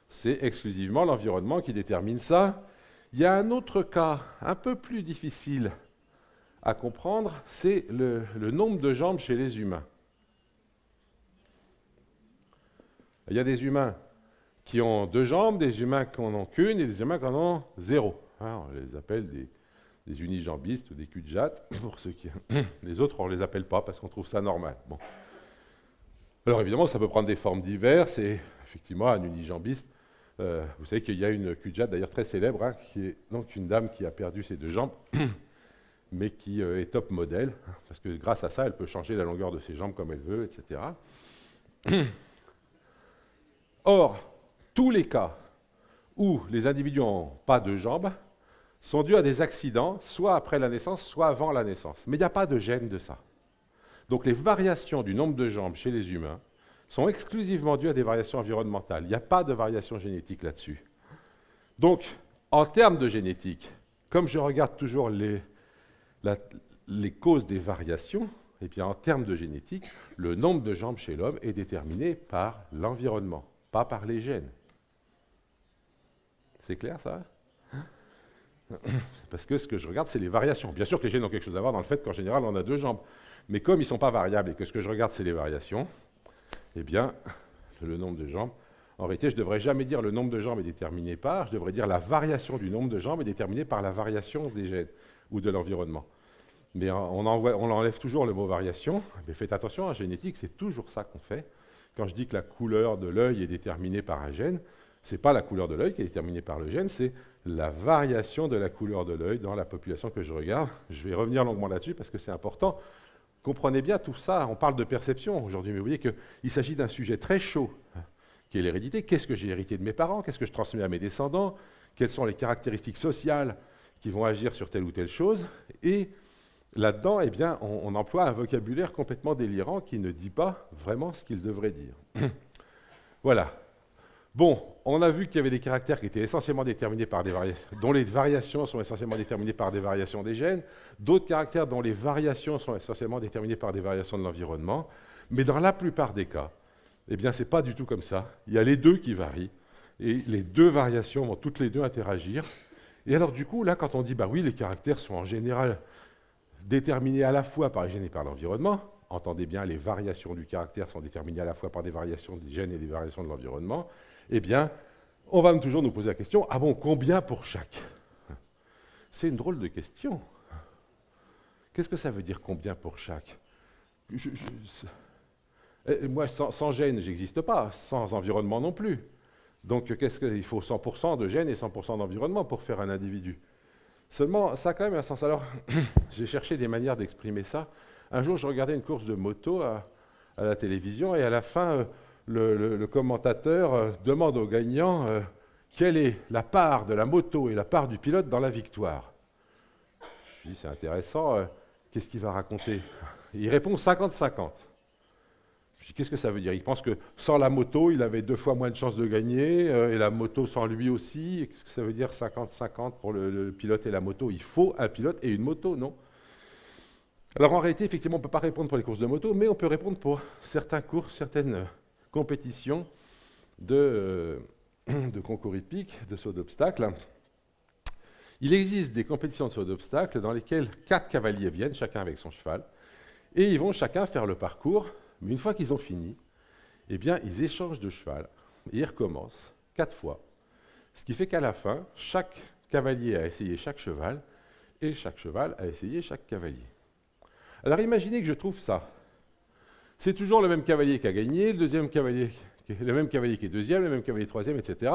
C'est exclusivement l'environnement qui détermine ça. Il y a un autre cas un peu plus difficile à comprendre, c'est le nombre de jambes chez les humains. Il y a des humains qui ont 2 jambes, des humains qui n'en ont qu'une et des humains qui en ont 0. Hein, on les appelle des unijambistes ou des cul-de-jatte. Pour ceux qui... Les autres, on ne les appelle pas parce qu'on trouve ça normal. Bon. Alors évidemment, ça peut prendre des formes diverses et effectivement, un unijambiste, vous savez qu'il y a une cul-de-jatte d'ailleurs très célèbre, hein, qui est donc une dame qui a perdu ses 2 jambes, mais qui est top modèle, parce que grâce à ça, elle peut changer la longueur de ses jambes comme elle veut, etc. Or, tous les cas où les individus n'ont pas de jambes sont dus à des accidents, soit après la naissance, soit avant la naissance. Mais il n'y a pas de gène de ça. Donc les variations du nombre de jambes chez les humains sont exclusivement dues à des variations environnementales. Il n'y a pas de variation génétique là-dessus. Donc, en termes de génétique, comme je regarde toujours les causes des variations, et bien en termes de génétique, le nombre de jambes chez l'homme est déterminé par l'environnement, pas par les gènes. C'est clair ça? Parce que ce que je regarde, c'est les variations. Bien sûr que les gènes ont quelque chose à voir dans le fait qu'en général, on a 2 jambes. Mais comme ils ne sont pas variables et que ce que je regarde, c'est les variations, eh bien, le nombre de jambes, en réalité, je ne devrais jamais dire le nombre de jambes est déterminé par, je devrais dire la variation du nombre de jambes est déterminée par la variation des gènes ou de l'environnement. Mais on enlève toujours le mot variation. Mais faites attention, en génétique, c'est toujours ça qu'on fait. Quand je dis que la couleur de l'œil est déterminée par un gène, ce n'est pas la couleur de l'œil qui est déterminée par le gène, c'est la variation de la couleur de l'œil dans la population que je regarde. Je vais revenir longuement là-dessus parce que c'est important. Comprenez bien tout ça, on parle de perception aujourd'hui, mais vous voyez qu'il s'agit d'un sujet très chaud, qui est l'hérédité. Qu'est-ce que j'ai hérité de mes parents? Qu'est-ce que je transmets à mes descendants? Quelles sont les caractéristiques sociales qui vont agir sur telle ou telle chose? Et là-dedans, eh bien, on emploie un vocabulaire complètement délirant qui ne dit pas vraiment ce qu'il devrait dire. Voilà. Bon, on a vu qu'il y avait des caractères qui étaient essentiellement déterminés par des variations, dont les variations sont essentiellement déterminées par des variations des gènes, d'autres caractères dont les variations sont essentiellement déterminées par des variations de l'environnement, mais dans la plupart des cas, eh bien, ce n'est pas du tout comme ça. Il y a les 2 qui varient, et les 2 variations vont toutes les 2 interagir. Et alors, du coup, là, quand on dit, bah oui, les caractères sont en général déterminés à la fois par les gènes et par l'environnement, entendez bien, les variations du caractère sont déterminées à la fois par des variations des gènes et des variations de l'environnement, eh bien, on va toujours nous poser la question, ah bon, combien pour chaque? C'est une drôle de question. Qu'est-ce que ça veut dire combien pour chaque? Moi, sans gènes, j'existe pas, sans environnement non plus. Donc, il faut 100% de gènes et 100% d'environnement pour faire un individu. Seulement, ça a quand même un sens. Alors, j'ai cherché des manières d'exprimer ça. Un jour, je regardais une course de moto à la télévision et à la fin, le commentateur demande au gagnant quelle est la part de la moto et la part du pilote dans la victoire. Je dis, c'est intéressant, qu'est-ce qu'il va raconter? Il répond 50-50. Je dis, qu'est-ce que ça veut dire? Il pense que sans la moto, il avait 2 fois moins de chances de gagner, et la moto sans lui aussi. Qu'est-ce que ça veut dire 50-50 pour le pilote et la moto? Il faut un pilote et une moto, non? Alors en réalité, effectivement, on ne peut pas répondre pour les courses de moto, mais on peut répondre pour certaines compétitions de concours hippiques, de saut d'obstacles. Il existe des compétitions de saut d'obstacles dans lesquelles 4 cavaliers viennent, chacun avec son cheval, et ils vont chacun faire le parcours, mais une fois qu'ils ont fini, eh bien, ils échangent de cheval, et ils recommencent 4 fois. Ce qui fait qu'à la fin, chaque cavalier a essayé chaque cheval, et chaque cheval a essayé chaque cavalier. Alors imaginez que je trouve ça. C'est toujours le même cavalier qui a gagné, le même cavalier qui est deuxième, le même cavalier troisième, etc.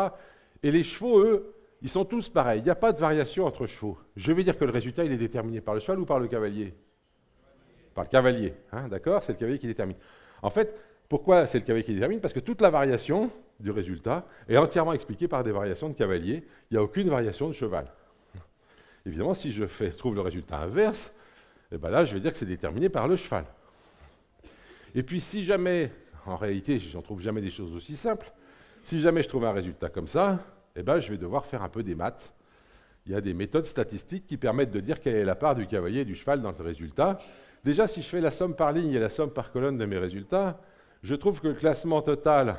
Et les chevaux, eux, ils sont tous pareils. Il n'y a pas de variation entre chevaux. Je vais dire que le résultat, il est déterminé par le cheval ou par le cavalier? Par le cavalier, hein, d'accord? C'est le cavalier qui détermine. En fait, pourquoi c'est le cavalier qui détermine? Parce que toute la variation du résultat est entièrement expliquée par des variations de cavalier. Il n'y a aucune variation de cheval. Évidemment, si je trouve le résultat inverse, eh ben là, je vais dire que c'est déterminé par le cheval. Et puis, si jamais, en réalité, je n'en trouve jamais des choses aussi simples, si jamais je trouve un résultat comme ça, eh ben, je vais devoir faire un peu des maths. Il y a des méthodes statistiques qui permettent de dire quelle est la part du cavalier et du cheval dans le résultat. Déjà, si je fais la somme par ligne et la somme par colonne de mes résultats, je trouve que le classement total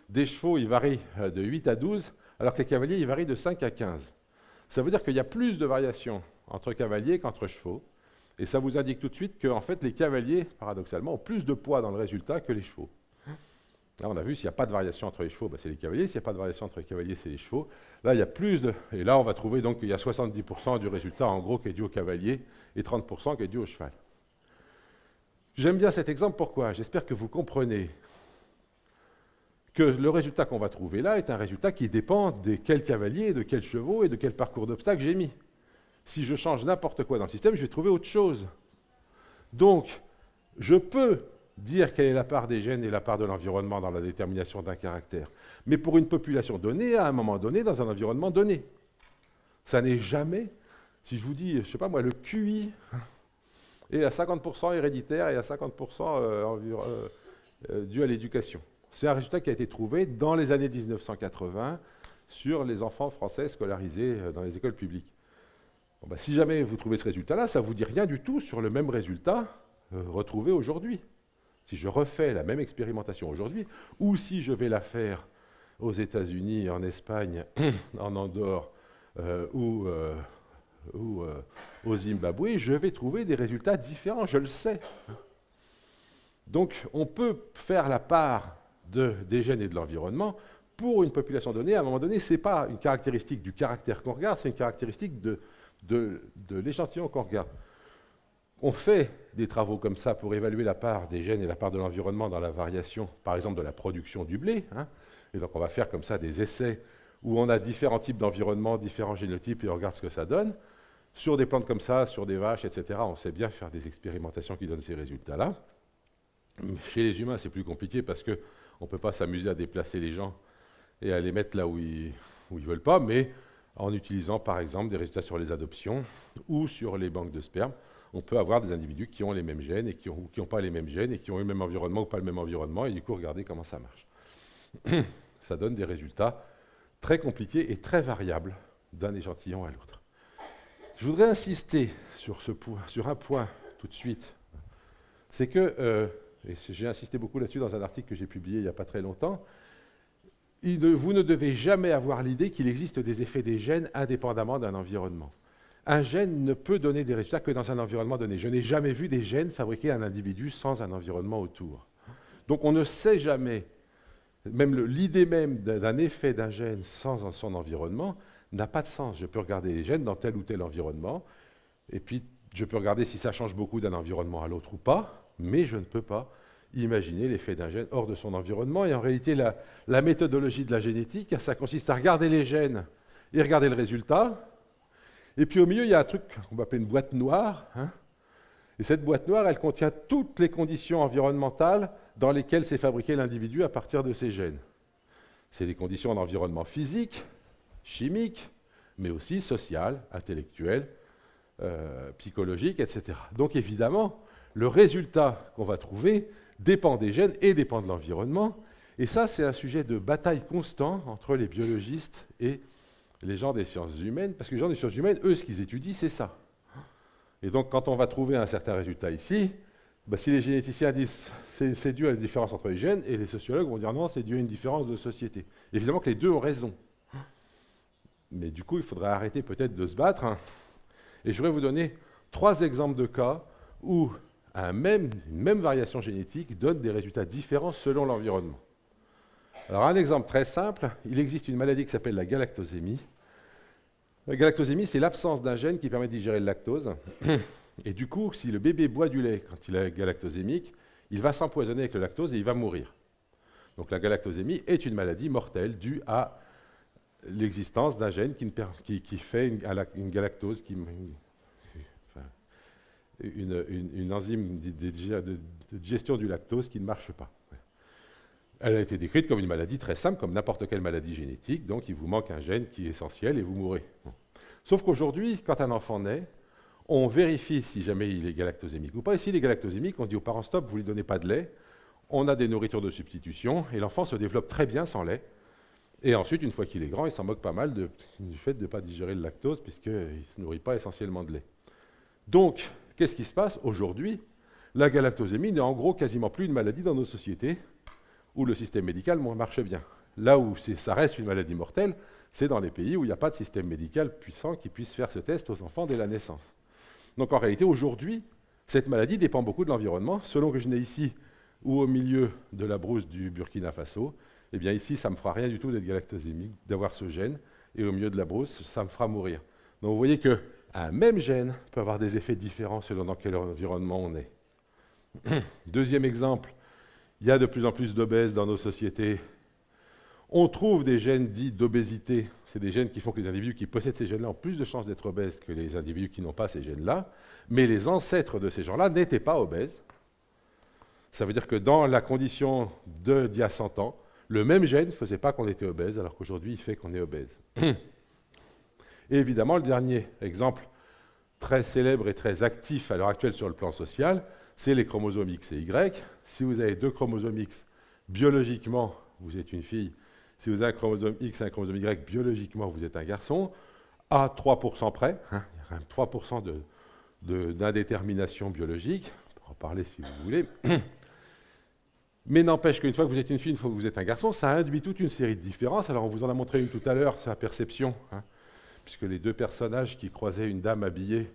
des chevaux, il varie de 8 à 12, alors que les cavaliers, il varie de 5 à 15. Ça veut dire qu'il y a plus de variations entre cavaliers qu'entre chevaux. Et ça vous indique tout de suite que en fait, les cavaliers, paradoxalement, ont plus de poids dans le résultat que les chevaux. Là, on a vu, s'il n'y a pas de variation entre les chevaux, ben, c'est les cavaliers. S'il n'y a pas de variation entre les cavaliers, c'est les chevaux. Là, il y a plus de... Et là, on va trouver donc qu'il y a 70% du résultat, en gros, qui est dû au cavalier et 30% qui est dû au cheval. J'aime bien cet exemple, pourquoi? J'espère que vous comprenez que le résultat qu'on va trouver là est un résultat qui dépend de quel cavalier, de quels chevaux et de quel parcours d'obstacles j'ai mis. Si je change n'importe quoi dans le système, je vais trouver autre chose. Donc, je peux dire quelle est la part des gènes et la part de l'environnement dans la détermination d'un caractère. Mais pour une population donnée, à un moment donné, dans un environnement donné. Ça n'est jamais, si je vous dis, je ne sais pas moi, le QI est à 50% héréditaire et à 50% dû à l'éducation. C'est un résultat qui a été trouvé dans les années 1980 sur les enfants français scolarisés dans les écoles publiques. Bon, ben, si jamais vous trouvez ce résultat-là, ça ne vous dit rien du tout sur le même résultat retrouvé aujourd'hui. Si je refais la même expérimentation aujourd'hui, ou si je vais la faire aux États-Unis, en Espagne, en Andorre ou au Zimbabwe, je vais trouver des résultats différents, je le sais. Donc on peut faire la part des gènes et de l'environnement pour une population donnée. À un moment donné, ce n'est pas une caractéristique du caractère qu'on regarde, c'est une caractéristique de l'échantillon qu'on regarde. On fait des travaux comme ça pour évaluer la part des gènes et la part de l'environnement dans la variation, par exemple, de la production du blé. Hein. Et donc on va faire comme ça des essais où on a différents types d'environnement, différents génotypes, et on regarde ce que ça donne. Sur des plantes comme ça, sur des vaches, etc., on sait bien faire des expérimentations qui donnent ces résultats-là. Chez les humains, c'est plus compliqué parce qu'on ne peut pas s'amuser à déplacer les gens et à les mettre là où ils ne veulent pas, mais en utilisant, par exemple, des résultats sur les adoptions ou sur les banques de sperme, on peut avoir des individus qui ont les mêmes gènes et qui n'ont pas les mêmes gènes et qui ont le même environnement ou pas le même environnement, et du coup, regardez comment ça marche. Ça donne des résultats très compliqués et très variables d'un échantillon à l'autre. Je voudrais insister sur un point tout de suite. C'est que, et j'ai insisté beaucoup là-dessus dans un article que j'ai publié il n'y a pas très longtemps, vous ne devez jamais avoir l'idée qu'il existe des effets des gènes indépendamment d'un environnement. un gène ne peut donner des résultats que dans un environnement donné. Je n'ai jamais vu des gènes fabriquer un individu sans un environnement autour. Donc on ne sait jamais, même l'idée même d'un effet d'un gène sans son environnement n'a pas de sens. Je peux regarder les gènes dans tel ou tel environnement, et puis je peux regarder si ça change beaucoup d'un environnement à l'autre ou pas, mais je ne peux pas imaginer l'effet d'un gène hors de son environnement. Et en réalité, la méthodologie de la génétique, ça consiste à regarder les gènes et regarder le résultat. Et puis au milieu, il y a un truc qu'on va appeler une boîte noire. Et cette boîte noire, elle contient toutes les conditions environnementales dans lesquelles s'est fabriqué l'individu à partir de ces gènes. C'est les conditions d'environnement physique, chimique, mais aussi social, intellectuel, psychologique, etc. Donc évidemment, le résultat qu'on va trouver dépend des gènes et dépend de l'environnement. Et ça, c'est un sujet de bataille constant entre les biologistes et les gens des sciences humaines, parce que les gens des sciences humaines, eux, ce qu'ils étudient, c'est ça. Et donc, quand on va trouver un certain résultat ici, si les généticiens disent c'est dû à la différence entre les gènes, et les sociologues vont dire non, c'est dû à une différence de société. Évidemment que les deux ont raison. Mais du coup, il faudrait arrêter peut-être de se battre. Et je voudrais vous donner 3 exemples de cas où une même variation génétique donne des résultats différents selon l'environnement. Alors, un exemple très simple, il existe une maladie qui s'appelle la galactosémie. La galactosémie, c'est l'absence d'un gène qui permet de digérer le lactose. Et du coup, si le bébé boit du lait quand il est galactosémique, il va s'empoisonner avec le lactose et il va mourir. Donc la galactosémie est une maladie mortelle due à l'existence d'un gène qui fait une galactose, une enzyme de digestion du lactose qui ne marche pas. Elle a été décrite comme une maladie très simple, comme n'importe quelle maladie génétique, donc il vous manque un gène qui est essentiel et vous mourrez. Sauf qu'aujourd'hui, quand un enfant naît, on vérifie si jamais il est galactosémique ou pas. Et s'il est galactosémique, on dit aux parents stop, vous ne lui donnez pas de lait, on a des nourritures de substitution, et l'enfant se développe très bien sans lait. Et ensuite, une fois qu'il est grand, il s'en moque pas mal du fait de ne pas digérer le lactose, puisqu'il ne se nourrit pas essentiellement de lait. Donc, qu'est-ce qui se passe aujourd'hui? La galactosémie n'est en gros quasiment plus une maladie dans nos sociétés, où le système médical marche bien. Là où ça reste une maladie mortelle, c'est dans les pays où il n'y a pas de système médical puissant qui puisse faire ce test aux enfants dès la naissance. Donc en réalité, aujourd'hui, cette maladie dépend beaucoup de l'environnement. Selon que je n'ai ici ou au milieu de la brousse du Burkina Faso, eh bien ici, ça ne me fera rien du tout d'être galactosémique, d'avoir ce gène, et au milieu de la brousse, ça me fera mourir. Donc vous voyez qu'un même gène peut avoir des effets différents selon dans quel environnement on est. Deuxième exemple, il y a de plus en plus d'obèses dans nos sociétés. On trouve des gènes dits d'obésité. C'est des gènes qui font que les individus qui possèdent ces gènes-là ont plus de chances d'être obèses que les individus qui n'ont pas ces gènes-là. Mais les ancêtres de ces gens-là n'étaient pas obèses. Ça veut dire que dans la condition d'il y a 100 ans, le même gène ne faisait pas qu'on était obèse, alors qu'aujourd'hui, il fait qu'on est obèse. Et évidemment, le dernier exemple très célèbre et très actif à l'heure actuelle sur le plan social, c'est les chromosomes X et Y. Si vous avez 2 chromosomes X, biologiquement, vous êtes une fille. Si vous avez un chromosome X et un chromosome Y, biologiquement, vous êtes un garçon. À 3% près, il y a quand même 3% d'indétermination biologique. On peut en parler si vous voulez. Mais n'empêche qu'une fois que vous êtes une fille, une fois que vous êtes un garçon, ça induit toute une série de différences. Alors on vous en a montré une tout à l'heure, c'est la perception, puisque les 2 personnages qui croisaient une dame habillée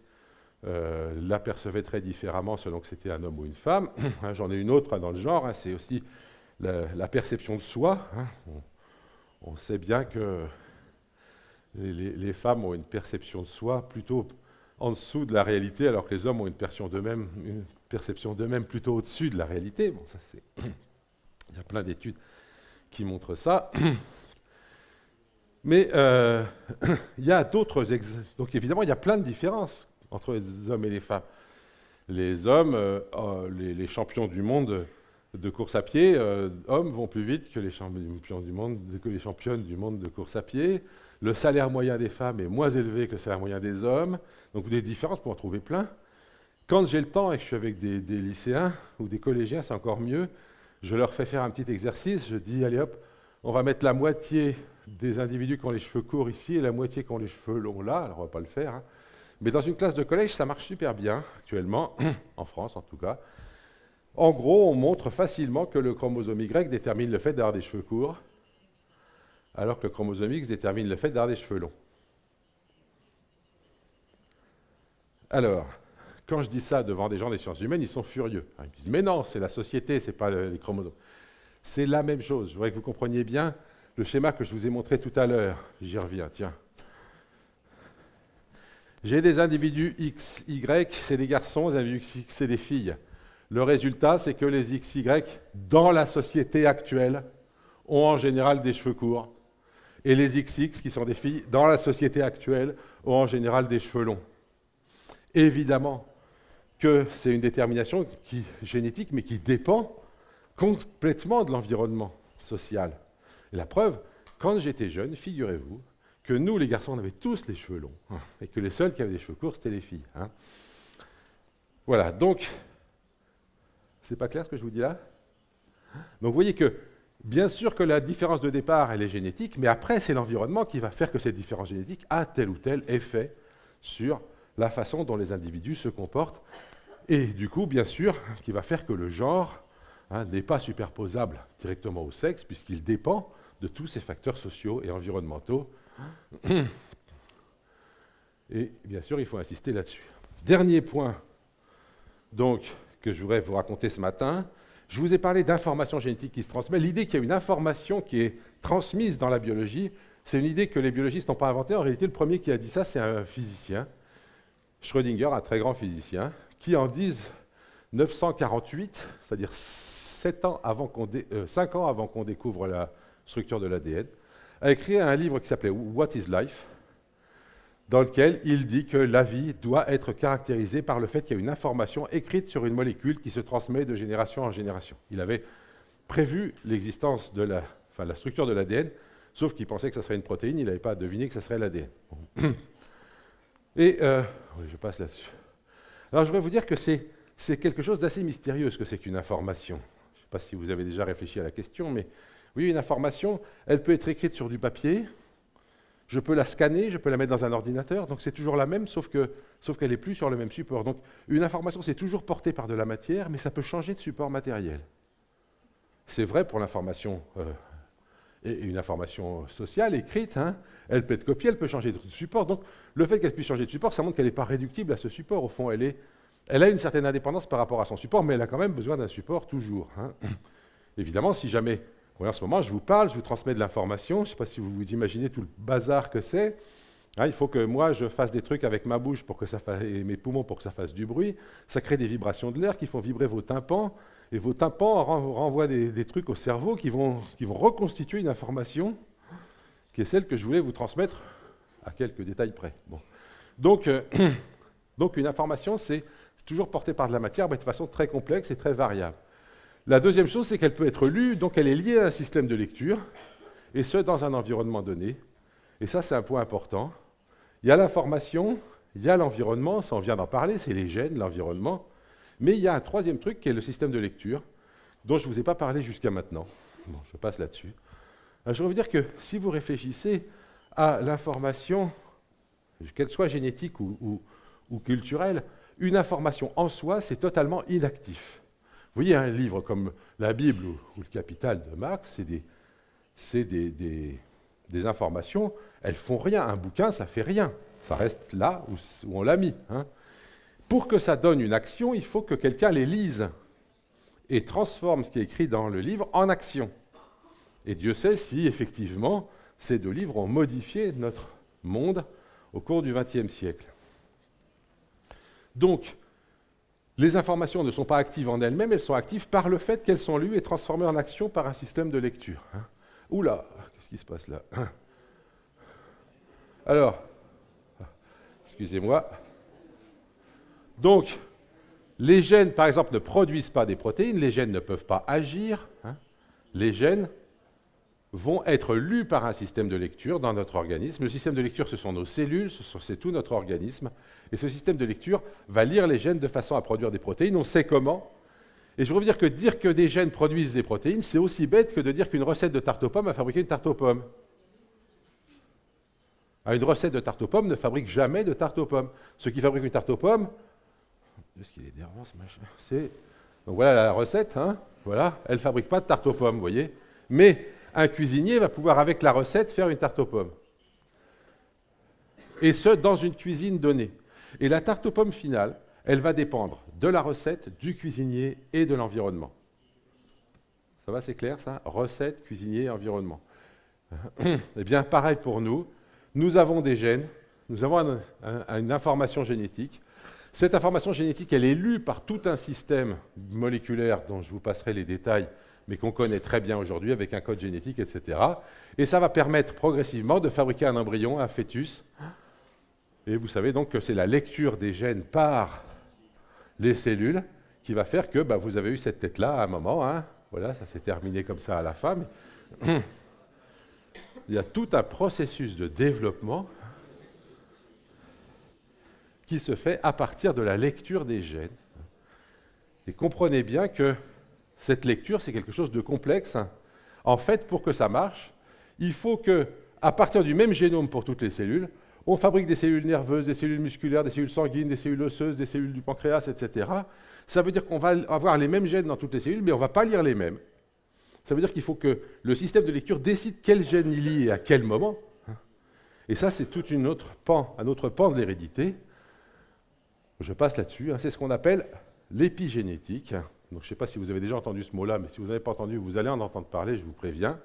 l'apercevaient très différemment selon que c'était un homme ou une femme. J'en ai une autre dans le genre, c'est aussi la perception de soi. On sait bien que les femmes ont une perception de soi plutôt en dessous de la réalité, alors que les hommes ont une perception d'eux-mêmes plutôt au-dessus de la réalité. Bon, ça, il y a plein d'études qui montrent ça. Mais il y a d'autres exemples. Donc évidemment, il y a plein de différences entre les hommes et les femmes. Les hommes, les champions du monde de course à pied, hommes vont plus vite que les champions du monde, que les championnes du monde de course à pied. Le salaire moyen des femmes est moins élevé que le salaire moyen des hommes. Donc des différences, pour en trouver plein. Quand j'ai le temps et que je suis avec des lycéens ou des collégiens, c'est encore mieux. Je leur fais faire un petit exercice. Je dis, allez hop, on va mettre la moitié des individus qui ont les cheveux courts ici et la moitié qui ont les cheveux longs là. Alors on ne va pas le faire. Mais dans une classe de collège, ça marche super bien actuellement, en France en tout cas. En gros, on montre facilement que le chromosome Y détermine le fait d'avoir des cheveux courts, alors que le chromosome X détermine le fait d'avoir des cheveux longs. Alors, quand je dis ça devant des gens des sciences humaines, ils sont furieux. Ils me disent « Mais non, c'est la société, ce n'est pas les chromosomes. » C'est la même chose. Je voudrais que vous compreniez bien le schéma que je vous ai montré tout à l'heure. J'y reviens, tiens. J'ai des individus X, Y, c'est des garçons, des individus X, c'est des filles. Le résultat, c'est que les X, Y, dans la société actuelle, ont en général des cheveux courts. Et les XX, qui sont des filles, dans la société actuelle, ont en général des cheveux longs. Évidemment que c'est une détermination génétique, mais qui dépend complètement de l'environnement social. Et la preuve, quand j'étais jeune, figurez-vous, que nous, les garçons, on avait tous les cheveux longs, et que les seuls qui avaient des cheveux courts, c'était les filles. Voilà, donc, c'est pas clair ce que je vous dis là? Donc vous voyez que, bien sûr que la différence de départ, elle est génétique, mais après, c'est l'environnement qui va faire que cette différence génétique a tel ou tel effet sur la façon dont les individus se comportent, et du coup, bien sûr, qui va faire que le genre n'est pas superposable directement au sexe, puisqu'il dépend de tous ces facteurs sociaux et environnementaux. Et bien sûr, il faut insister là-dessus. Dernier point donc, que je voudrais vous raconter ce matin, je vous ai parlé d'information génétique qui se transmet. L'idée qu'il y a une information qui est transmise dans la biologie, c'est une idée que les biologistes n'ont pas inventée. En réalité, le premier qui a dit ça, c'est un physicien, Schrödinger, un très grand physicien, qui en 1948, c'est-à-dire 5 ans avant qu'on découvre la structure de l'ADN, a écrit un livre qui s'appelait « What is Life ?», dans lequel il dit que la vie doit être caractérisée par le fait qu'il y a une information écrite sur une molécule qui se transmet de génération en génération. Il avait prévu l'existence de la structure de l'ADN, sauf qu'il pensait que ça serait une protéine, il n'avait pas deviné que ça serait l'ADN. Et oui, je passe là-dessus. Alors je voudrais vous dire que c'est quelque chose d'assez mystérieux ce que c'est qu'une information. Je ne sais pas si vous avez déjà réfléchi à la question, mais oui, une information, elle peut être écrite sur du papier, je peux la scanner, je peux la mettre dans un ordinateur, donc c'est toujours la même, sauf qu'elle n'est plus sur le même support. Donc une information, c'est toujours porté par de la matière, mais ça peut changer de support matériel. C'est vrai pour l'information, et une information sociale, écrite, elle peut être copiée, elle peut changer de support. Donc le fait qu'elle puisse changer de support, ça montre qu'elle n'est pas réductible à ce support. Au fond, elle a une certaine indépendance par rapport à son support, mais elle a quand même besoin d'un support toujours. Évidemment, si jamais... Oui, en ce moment, je vous parle, je vous transmets de l'information. Je ne sais pas si vous vous imaginez tout le bazar que c'est. Il faut que moi, je fasse des trucs avec ma bouche pour que ça fasse, et mes poumons pour que ça fasse du bruit. Ça crée des vibrations de l'air qui font vibrer vos tympans. Et vos tympans renvoient des trucs au cerveau qui vont reconstituer une information qui est celle que je voulais vous transmettre à quelques détails près. Bon. Donc, une information, c'est toujours porté par de la matière, mais de façon très complexe et très variable. La deuxième chose, c'est qu'elle peut être lue, donc elle est liée à un système de lecture, et ce, dans un environnement donné. Et ça, c'est un point important. Il y a l'information, il y a l'environnement, ça on vient d'en parler, c'est les gènes, l'environnement. Mais il y a un troisième truc qui est le système de lecture, dont je ne vous ai pas parlé jusqu'à maintenant. Bon, je passe là-dessus. Je voudrais vous dire que si vous réfléchissez à l'information, qu'elle soit génétique ou culturelle, une information en soi, c'est totalement inactif. Vous voyez, un livre comme la Bible ou le Capital de Marx, c'est des informations, elles font rien. Un bouquin, ça fait rien. Ça reste là où on l'a mis. Pour que ça donne une action, il faut que quelqu'un les lise et transforme ce qui est écrit dans le livre en action. Et Dieu sait si, effectivement, ces deux livres ont modifié notre monde au cours du XXe siècle. Donc, les informations ne sont pas actives en elles-mêmes, elles sont actives par le fait qu'elles sont lues et transformées en action par un système de lecture. Oula, qu'est-ce qui se passe là? Alors, excusez-moi. Donc, les gènes, par exemple, ne produisent pas des protéines, les gènes ne peuvent pas agir. Les gènes vont être lus par un système de lecture dans notre organisme. Le système de lecture, ce sont nos cellules, c'est tout notre organisme. Et ce système de lecture va lire les gènes de façon à produire des protéines. On sait comment. Et je voudrais vous dire que des gènes produisent des protéines, c'est aussi bête que de dire qu'une recette de tarte aux pommes a fabriqué une tarte aux pommes. Une recette de tarte aux pommes ne fabrique jamais de tarte aux pommes. Ce qui fabrique une tarte aux pommes, est-ce qu'il est énervant ce machin? Donc voilà la recette, voilà, elle ne fabrique pas de tarte aux pommes, vous voyez. Mais un cuisinier va pouvoir, avec la recette, faire une tarte aux pommes. Et ce, dans une cuisine donnée. Et la tarte aux pommes finale, elle va dépendre de la recette, du cuisinier et de l'environnement. Ça va, c'est clair ça? Recette, cuisinier, environnement. Eh bien, pareil pour nous. Nous avons des gènes, nous avons une information génétique. Cette information génétique, elle est lue par tout un système moléculaire dont je vous passerai les détails, mais qu'on connaît très bien aujourd'hui avec un code génétique, etc. Et ça va permettre progressivement de fabriquer un embryon, un fœtus. Et vous savez donc que c'est la lecture des gènes par les cellules qui va faire que vous avez eu cette tête-là à un moment. Hein. Voilà, ça s'est terminé comme ça à la fin. Mais il y a tout un processus de développement qui se fait à partir de la lecture des gènes. Et comprenez bien que cette lecture, c'est quelque chose de complexe. En fait, pour que ça marche, il faut que, à partir du même génome pour toutes les cellules, on fabrique des cellules nerveuses, des cellules musculaires, des cellules sanguines, des cellules osseuses, des cellules du pancréas, etc. Ça veut dire qu'on va avoir les mêmes gènes dans toutes les cellules, mais on ne va pas lire les mêmes. Ça veut dire qu'il faut que le système de lecture décide quel gène il lit et à quel moment. Et ça, c'est tout un autre pan de l'hérédité. Je passe là-dessus. C'est ce qu'on appelle l'épigénétique. Donc, je ne sais pas si vous avez déjà entendu ce mot-là, mais si vous n'avez pas entendu, vous allez en entendre parler, je vous préviens.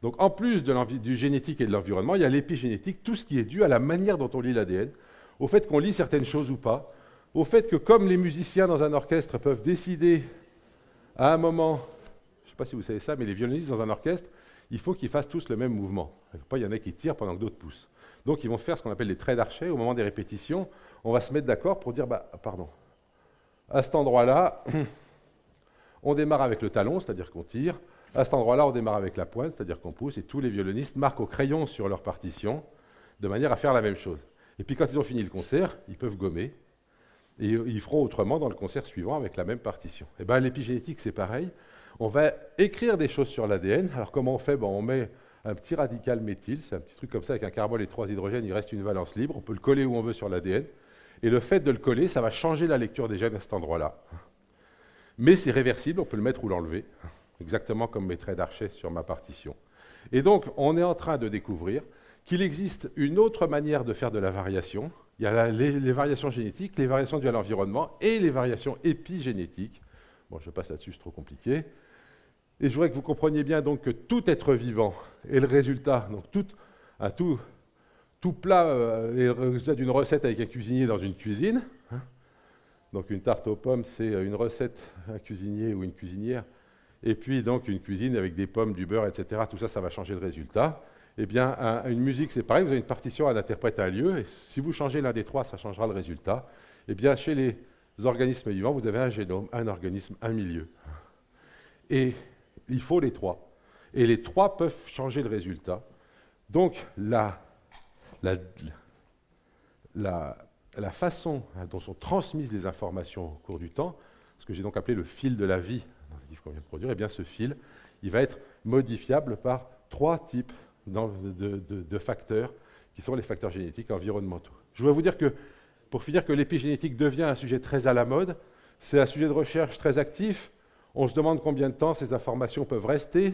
Donc, en plus du génétique et de l'environnement, il y a l'épigénétique, tout ce qui est dû à la manière dont on lit l'ADN, au fait qu'on lit certaines choses ou pas, au fait que comme les musiciens dans un orchestre peuvent décider à un moment, je ne sais pas si vous savez ça, mais les violonistes dans un orchestre, il faut qu'ils fassent tous le même mouvement. Il ne faut pas y en a qui tirent pendant que d'autres poussent. Donc, ils vont faire ce qu'on appelle les traits d'archet. Au moment des répétitions, on va se mettre d'accord pour dire, à cet endroit-là, on démarre avec le talon, c'est-à-dire qu'on tire. À cet endroit-là, on démarre avec la pointe, c'est-à-dire qu'on pousse. Et tous les violonistes marquent au crayon sur leur partition, de manière à faire la même chose. Et puis, quand ils ont fini le concert, ils peuvent gommer. Et ils feront autrement dans le concert suivant avec la même partition. Et bien, l'épigénétique, c'est pareil. On va écrire des choses sur l'ADN. Alors, comment on fait? On met un petit radical méthyle, c'est un petit truc comme ça, avec un carbone et 3 hydrogènes, il reste une valence libre. On peut le coller où on veut sur l'ADN. Et le fait de le coller, ça va changer la lecture des gènes à cet endroit-là. Mais c'est réversible, on peut le mettre ou l'enlever, exactement comme mes traits d'archet sur ma partition. Et donc, on est en train de découvrir qu'il existe une autre manière de faire de la variation. Il y a les variations génétiques, les variations dues à l'environnement et les variations épigénétiques. Bon, je passe là-dessus, c'est trop compliqué. Et je voudrais que vous compreniez bien donc que tout être vivant est le résultat, donc tout plat est le résultat d'une recette avec un cuisinier dans une cuisine. Donc une tarte aux pommes, c'est une recette, un cuisinier ou une cuisinière. Et puis donc une cuisine avec des pommes, du beurre, etc. Tout ça, ça va changer le résultat. Eh bien, une musique, c'est pareil, vous avez une partition, elle interprète un lieu, et si vous changez l'un des trois, ça changera le résultat. Eh bien, chez les organismes vivants, vous avez un génome, un organisme, un milieu. Et il faut les trois. Et les trois peuvent changer le résultat. Donc, la façon dont sont transmises les informations au cours du temps, ce que j'ai donc appelé le fil de la vie, dans le livre qu'on vient de produire, eh bien ce fil, il va être modifiable par trois types de facteurs, qui sont les facteurs génétiques et environnementaux. Je voudrais vous dire que, pour finir, que l'épigénétique devient un sujet très à la mode, c'est un sujet de recherche très actif. On se demande combien de temps ces informations peuvent rester.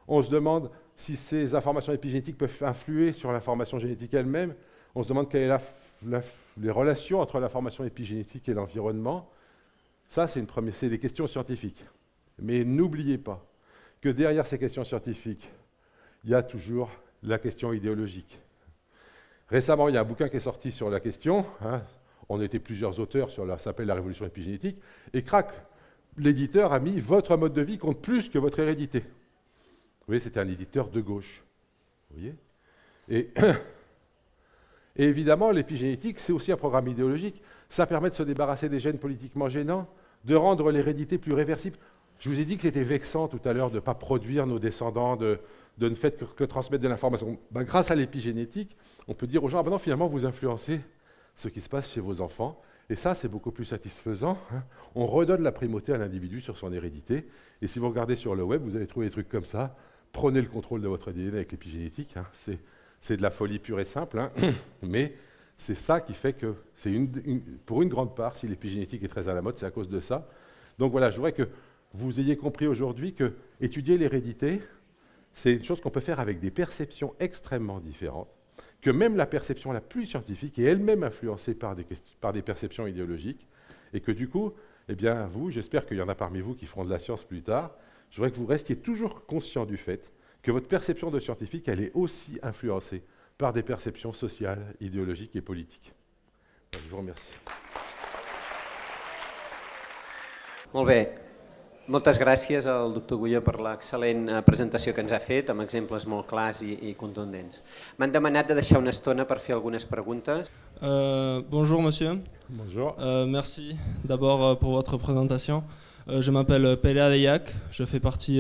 On se demande si ces informations épigénétiques peuvent influer sur l'information génétique elle-même. On se demande quelles sont les relations entre l'information épigénétique et l'environnement. Ça, c'est des questions scientifiques. Mais n'oubliez pas que derrière ces questions scientifiques, il y a toujours la question idéologique. Récemment, il y a un bouquin qui est sorti sur la question. On était plusieurs auteurs sur ça s'appelle La révolution épigénétique. Et crac, l'éditeur a mis « Votre mode de vie compte plus que votre hérédité ». Vous voyez, c'était un éditeur de gauche. Vous voyez ? Et évidemment, l'épigénétique, c'est aussi un programme idéologique. Ça permet de se débarrasser des gènes politiquement gênants, de rendre l'hérédité plus réversible. Je vous ai dit que c'était vexant tout à l'heure de ne pas produire nos descendants, de ne faire que transmettre de l'information. Grâce à l'épigénétique, on peut dire aux gens, non, finalement, vous influencez ce qui se passe chez vos enfants. Et ça, c'est beaucoup plus satisfaisant. On redonne la primauté à l'individu sur son hérédité. Et si vous regardez sur le web, vous allez trouver des trucs comme ça. Prenez le contrôle de votre ADN avec l'épigénétique. C'est de la folie pure et simple. Mais c'est ça qui fait que, pour une grande part, si l'épigénétique est très à la mode, c'est à cause de ça. Donc voilà, je voudrais que vous ayez compris aujourd'hui que étudier l'hérédité, c'est une chose qu'on peut faire avec des perceptions extrêmement différentes, que même la perception la plus scientifique est elle-même influencée par des perceptions idéologiques, et que du coup, eh bien, vous, j'espère qu'il y en a parmi vous qui feront de la science plus tard, je voudrais que vous restiez toujours conscient du fait que votre perception de scientifique, elle est aussi influencée par des perceptions sociales, idéologiques et politiques. Je vous remercie. Molt bé. Moltes gràcies al doctor Gulló per l'excel·lent presentació que ens ha fet, amb exemples molt clars i contundents. M'han demanat de deixar una estona per fer algunes preguntes. Bonjour monsieur. Bonjour. Merci d'abord pour votre présentation. Je m'appelle Pélé Adeyac, je fais partie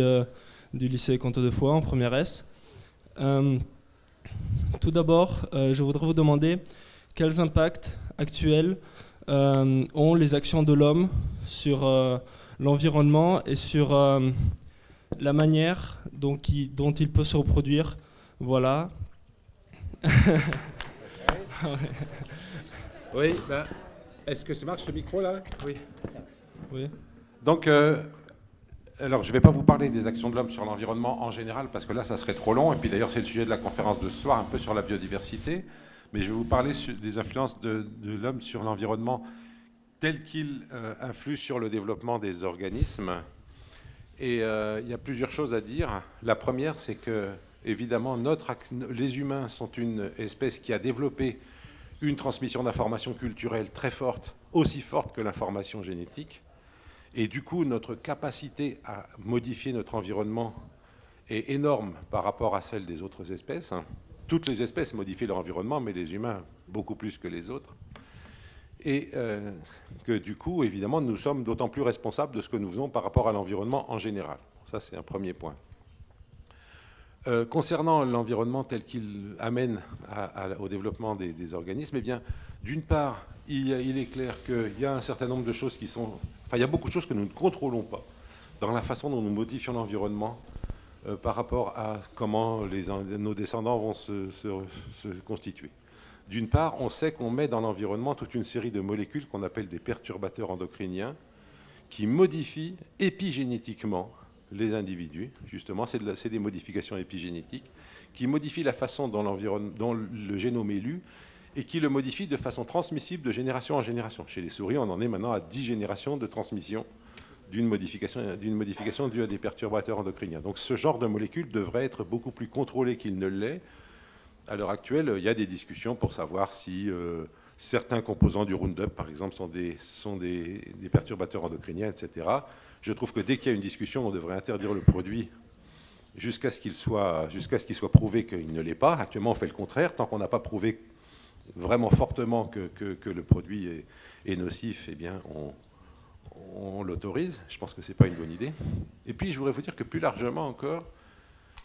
du lycée Comte de Foix en première S. Tout d'abord, je voudrais vous demander quels impacts actuels ont les actions de l'homme sur l'environnement et sur la manière dont il peut se reproduire. Voilà. Oui, ben, est-ce que ça marche ce micro là? Oui. Oui. Donc, alors je ne vais pas vous parler des actions de l'homme sur l'environnement en général, parce que là ça serait trop long, et puis d'ailleurs c'est le sujet de la conférence de ce soir, un peu sur la biodiversité, mais je vais vous parler des influences de l'homme sur l'environnement tel qu'il influe sur le développement des organismes. Et il y a plusieurs choses à dire. La première, c'est que, évidemment, les humains sont une espèce qui a développé une transmission d'informations culturelles très forte, aussi forte que l'information génétique. Et du coup, notre capacité à modifier notre environnement est énorme par rapport à celle des autres espèces. Toutes les espèces modifient leur environnement, mais les humains beaucoup plus que les autres. Et que du coup, évidemment, nous sommes d'autant plus responsables de ce que nous faisons par rapport à l'environnement en général. Ça, c'est un premier point. Concernant l'environnement tel qu'il amène au développement des organismes, eh bien, d'une part, il est clair qu'il y a un certain nombre de choses qui sont... Enfin, il y a beaucoup de choses que nous ne contrôlons pas dans la façon dont nous modifions l'environnement par rapport à comment nos descendants vont se constituer. D'une part, on sait qu'on met dans l'environnement toute une série de molécules qu'on appelle des perturbateurs endocriniens qui modifient épigénétiquement les individus. Justement, c'est des modifications épigénétiques qui modifient la façon dont le génome est lu et qui le modifient de façon transmissible de génération en génération. Chez les souris, on en est maintenant à 10 générations de transmission d'une modification due à des perturbateurs endocriniens. Donc ce genre de molécules devrait être beaucoup plus contrôlé qu'il ne l'est. À l'heure actuelle, il y a des discussions pour savoir si certains composants du Roundup, par exemple, sont des perturbateurs endocriniens, etc. Je trouve que dès qu'il y a une discussion, on devrait interdire le produit jusqu'à ce qu'il soit prouvé qu'il ne l'est pas. Actuellement, on fait le contraire. Tant qu'on n'a pas prouvé vraiment fortement que le produit est nocif, eh bien, on l'autorise. Je pense que ce n'est pas une bonne idée. Et puis, je voudrais vous dire que plus largement encore,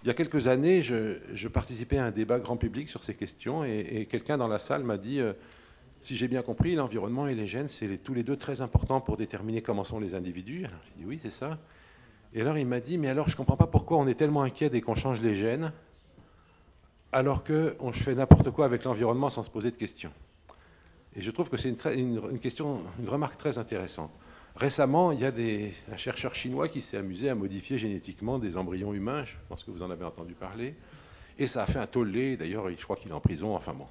il y a quelques années, je participais à un débat grand public sur ces questions et quelqu'un dans la salle m'a dit si j'ai bien compris, l'environnement et les gènes, c'est tous les deux très importants pour déterminer comment sont les individus. Alors, j'ai dit oui, c'est ça. Et alors il m'a dit mais alors je ne comprends pas pourquoi on est tellement inquiet dès qu'on change les gènes alors qu'on fait n'importe quoi avec l'environnement sans se poser de questions. Et je trouve que c'est une remarque très intéressante. Récemment, il y a un chercheur chinois qui s'est amusé à modifier génétiquement des embryons humains, je pense que vous en avez entendu parler, et ça a fait un tollé, d'ailleurs je crois qu'il est en prison, enfin bon,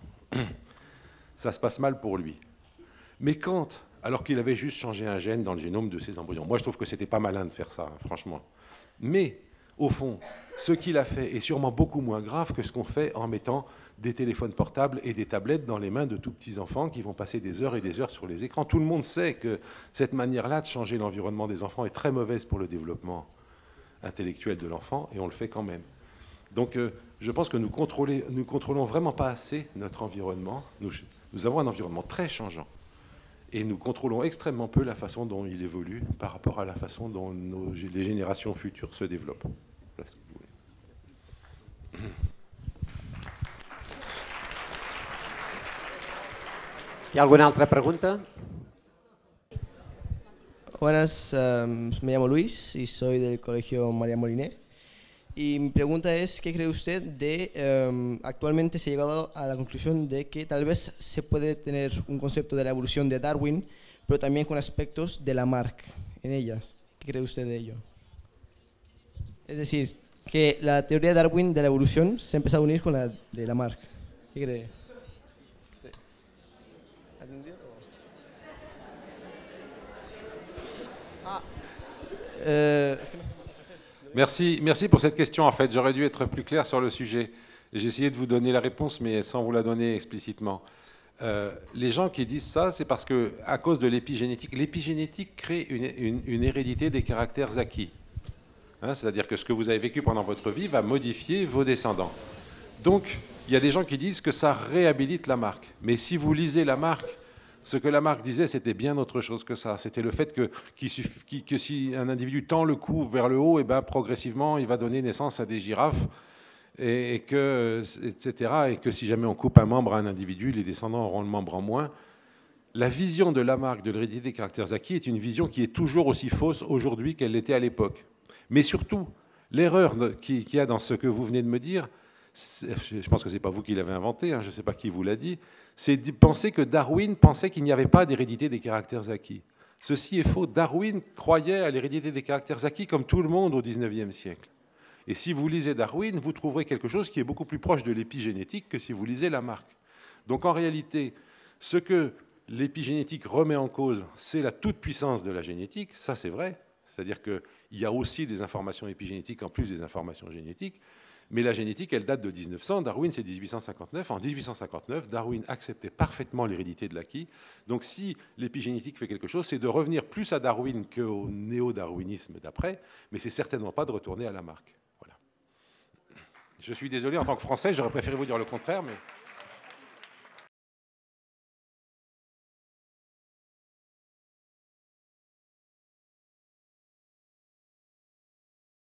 ça se passe mal pour lui. Mais alors qu'il avait juste changé un gène dans le génome de ces embryons, moi je trouve que c'était pas malin de faire ça, franchement. Mais au fond, ce qu'il a fait est sûrement beaucoup moins grave que ce qu'on fait en mettant des téléphones portables et des tablettes dans les mains de tout petits enfants qui vont passer des heures et des heures sur les écrans. Tout le monde sait que cette manière-là de changer l'environnement des enfants est très mauvaise pour le développement intellectuel de l'enfant, et on le fait quand même. Donc je pense que nous contrôlons vraiment pas assez notre environnement. Nous avons un environnement très changeant, et nous contrôlons extrêmement peu la façon dont il évolue par rapport à la façon dont les générations futures se développent. Voilà ce que vous voulez. ¿Hay alguna otra pregunta? Buenas, me llamo Luis y soy del Colegio María Moliné. Y mi pregunta es, ¿qué cree usted de, actualmente se ha llegado a la conclusión de que tal vez se puede tener un concepto de la evolución de Darwin, pero también con aspectos de Lamarck en ellas? ¿Qué cree usted de ello? Es decir, que la teoría de Darwin de la evolución se ha empezado a unir con la de Lamarck. ¿Qué cree? Sí. ¿Atendido? Ah. Es que no... Merci pour cette question. En fait, j'aurais dû être plus clair sur le sujet. J'ai essayé de vous donner la réponse, mais sans vous la donner explicitement. Les gens qui disent ça, c'est parce que, à cause de l'épigénétique crée une hérédité des caractères acquis. Hein, c'est-à-dire que ce que vous avez vécu pendant votre vie va modifier vos descendants. Donc, il y a des gens qui disent que ça réhabilite la marque. Mais si vous lisez la marque, ce que la marque disait, c'était bien autre chose que ça. C'était le fait que si un individu tend le cou vers le haut, et ben, progressivement, il va donner naissance à des girafes, etc. Et que si jamais on coupe un membre à un individu, les descendants auront le membre en moins. La vision de la marque de l'hérédité des caractères acquis est une vision qui est toujours aussi fausse aujourd'hui qu'elle l'était à l'époque. Mais surtout, l'erreur qu'il y a dans ce que vous venez de me dire, je pense que ce n'est pas vous qui l'avez inventé, hein, je ne sais pas qui vous l'a dit, c'est de penser que Darwin pensait qu'il n'y avait pas d'hérédité des caractères acquis. Ceci est faux. Darwin croyait à l'hérédité des caractères acquis comme tout le monde au XIXe siècle. Et si vous lisez Darwin, vous trouverez quelque chose qui est beaucoup plus proche de l'épigénétique que si vous lisez Lamarck. Donc en réalité, ce que l'épigénétique remet en cause, c'est la toute-puissance de la génétique, ça c'est vrai. C'est-à-dire qu'il y a aussi des informations épigénétiques en plus des informations génétiques. Mais la génétique, elle date de 1900, Darwin c'est 1859. En 1859, Darwin acceptait parfaitement l'hérédité de l'acquis. Donc si l'épigénétique fait quelque chose, c'est de revenir plus à Darwin qu'au néo-darwinisme d'après, mais c'est certainement pas de retourner à Lamarck. Voilà. Je suis désolé, en tant que Français, j'aurais préféré vous dire le contraire, mais...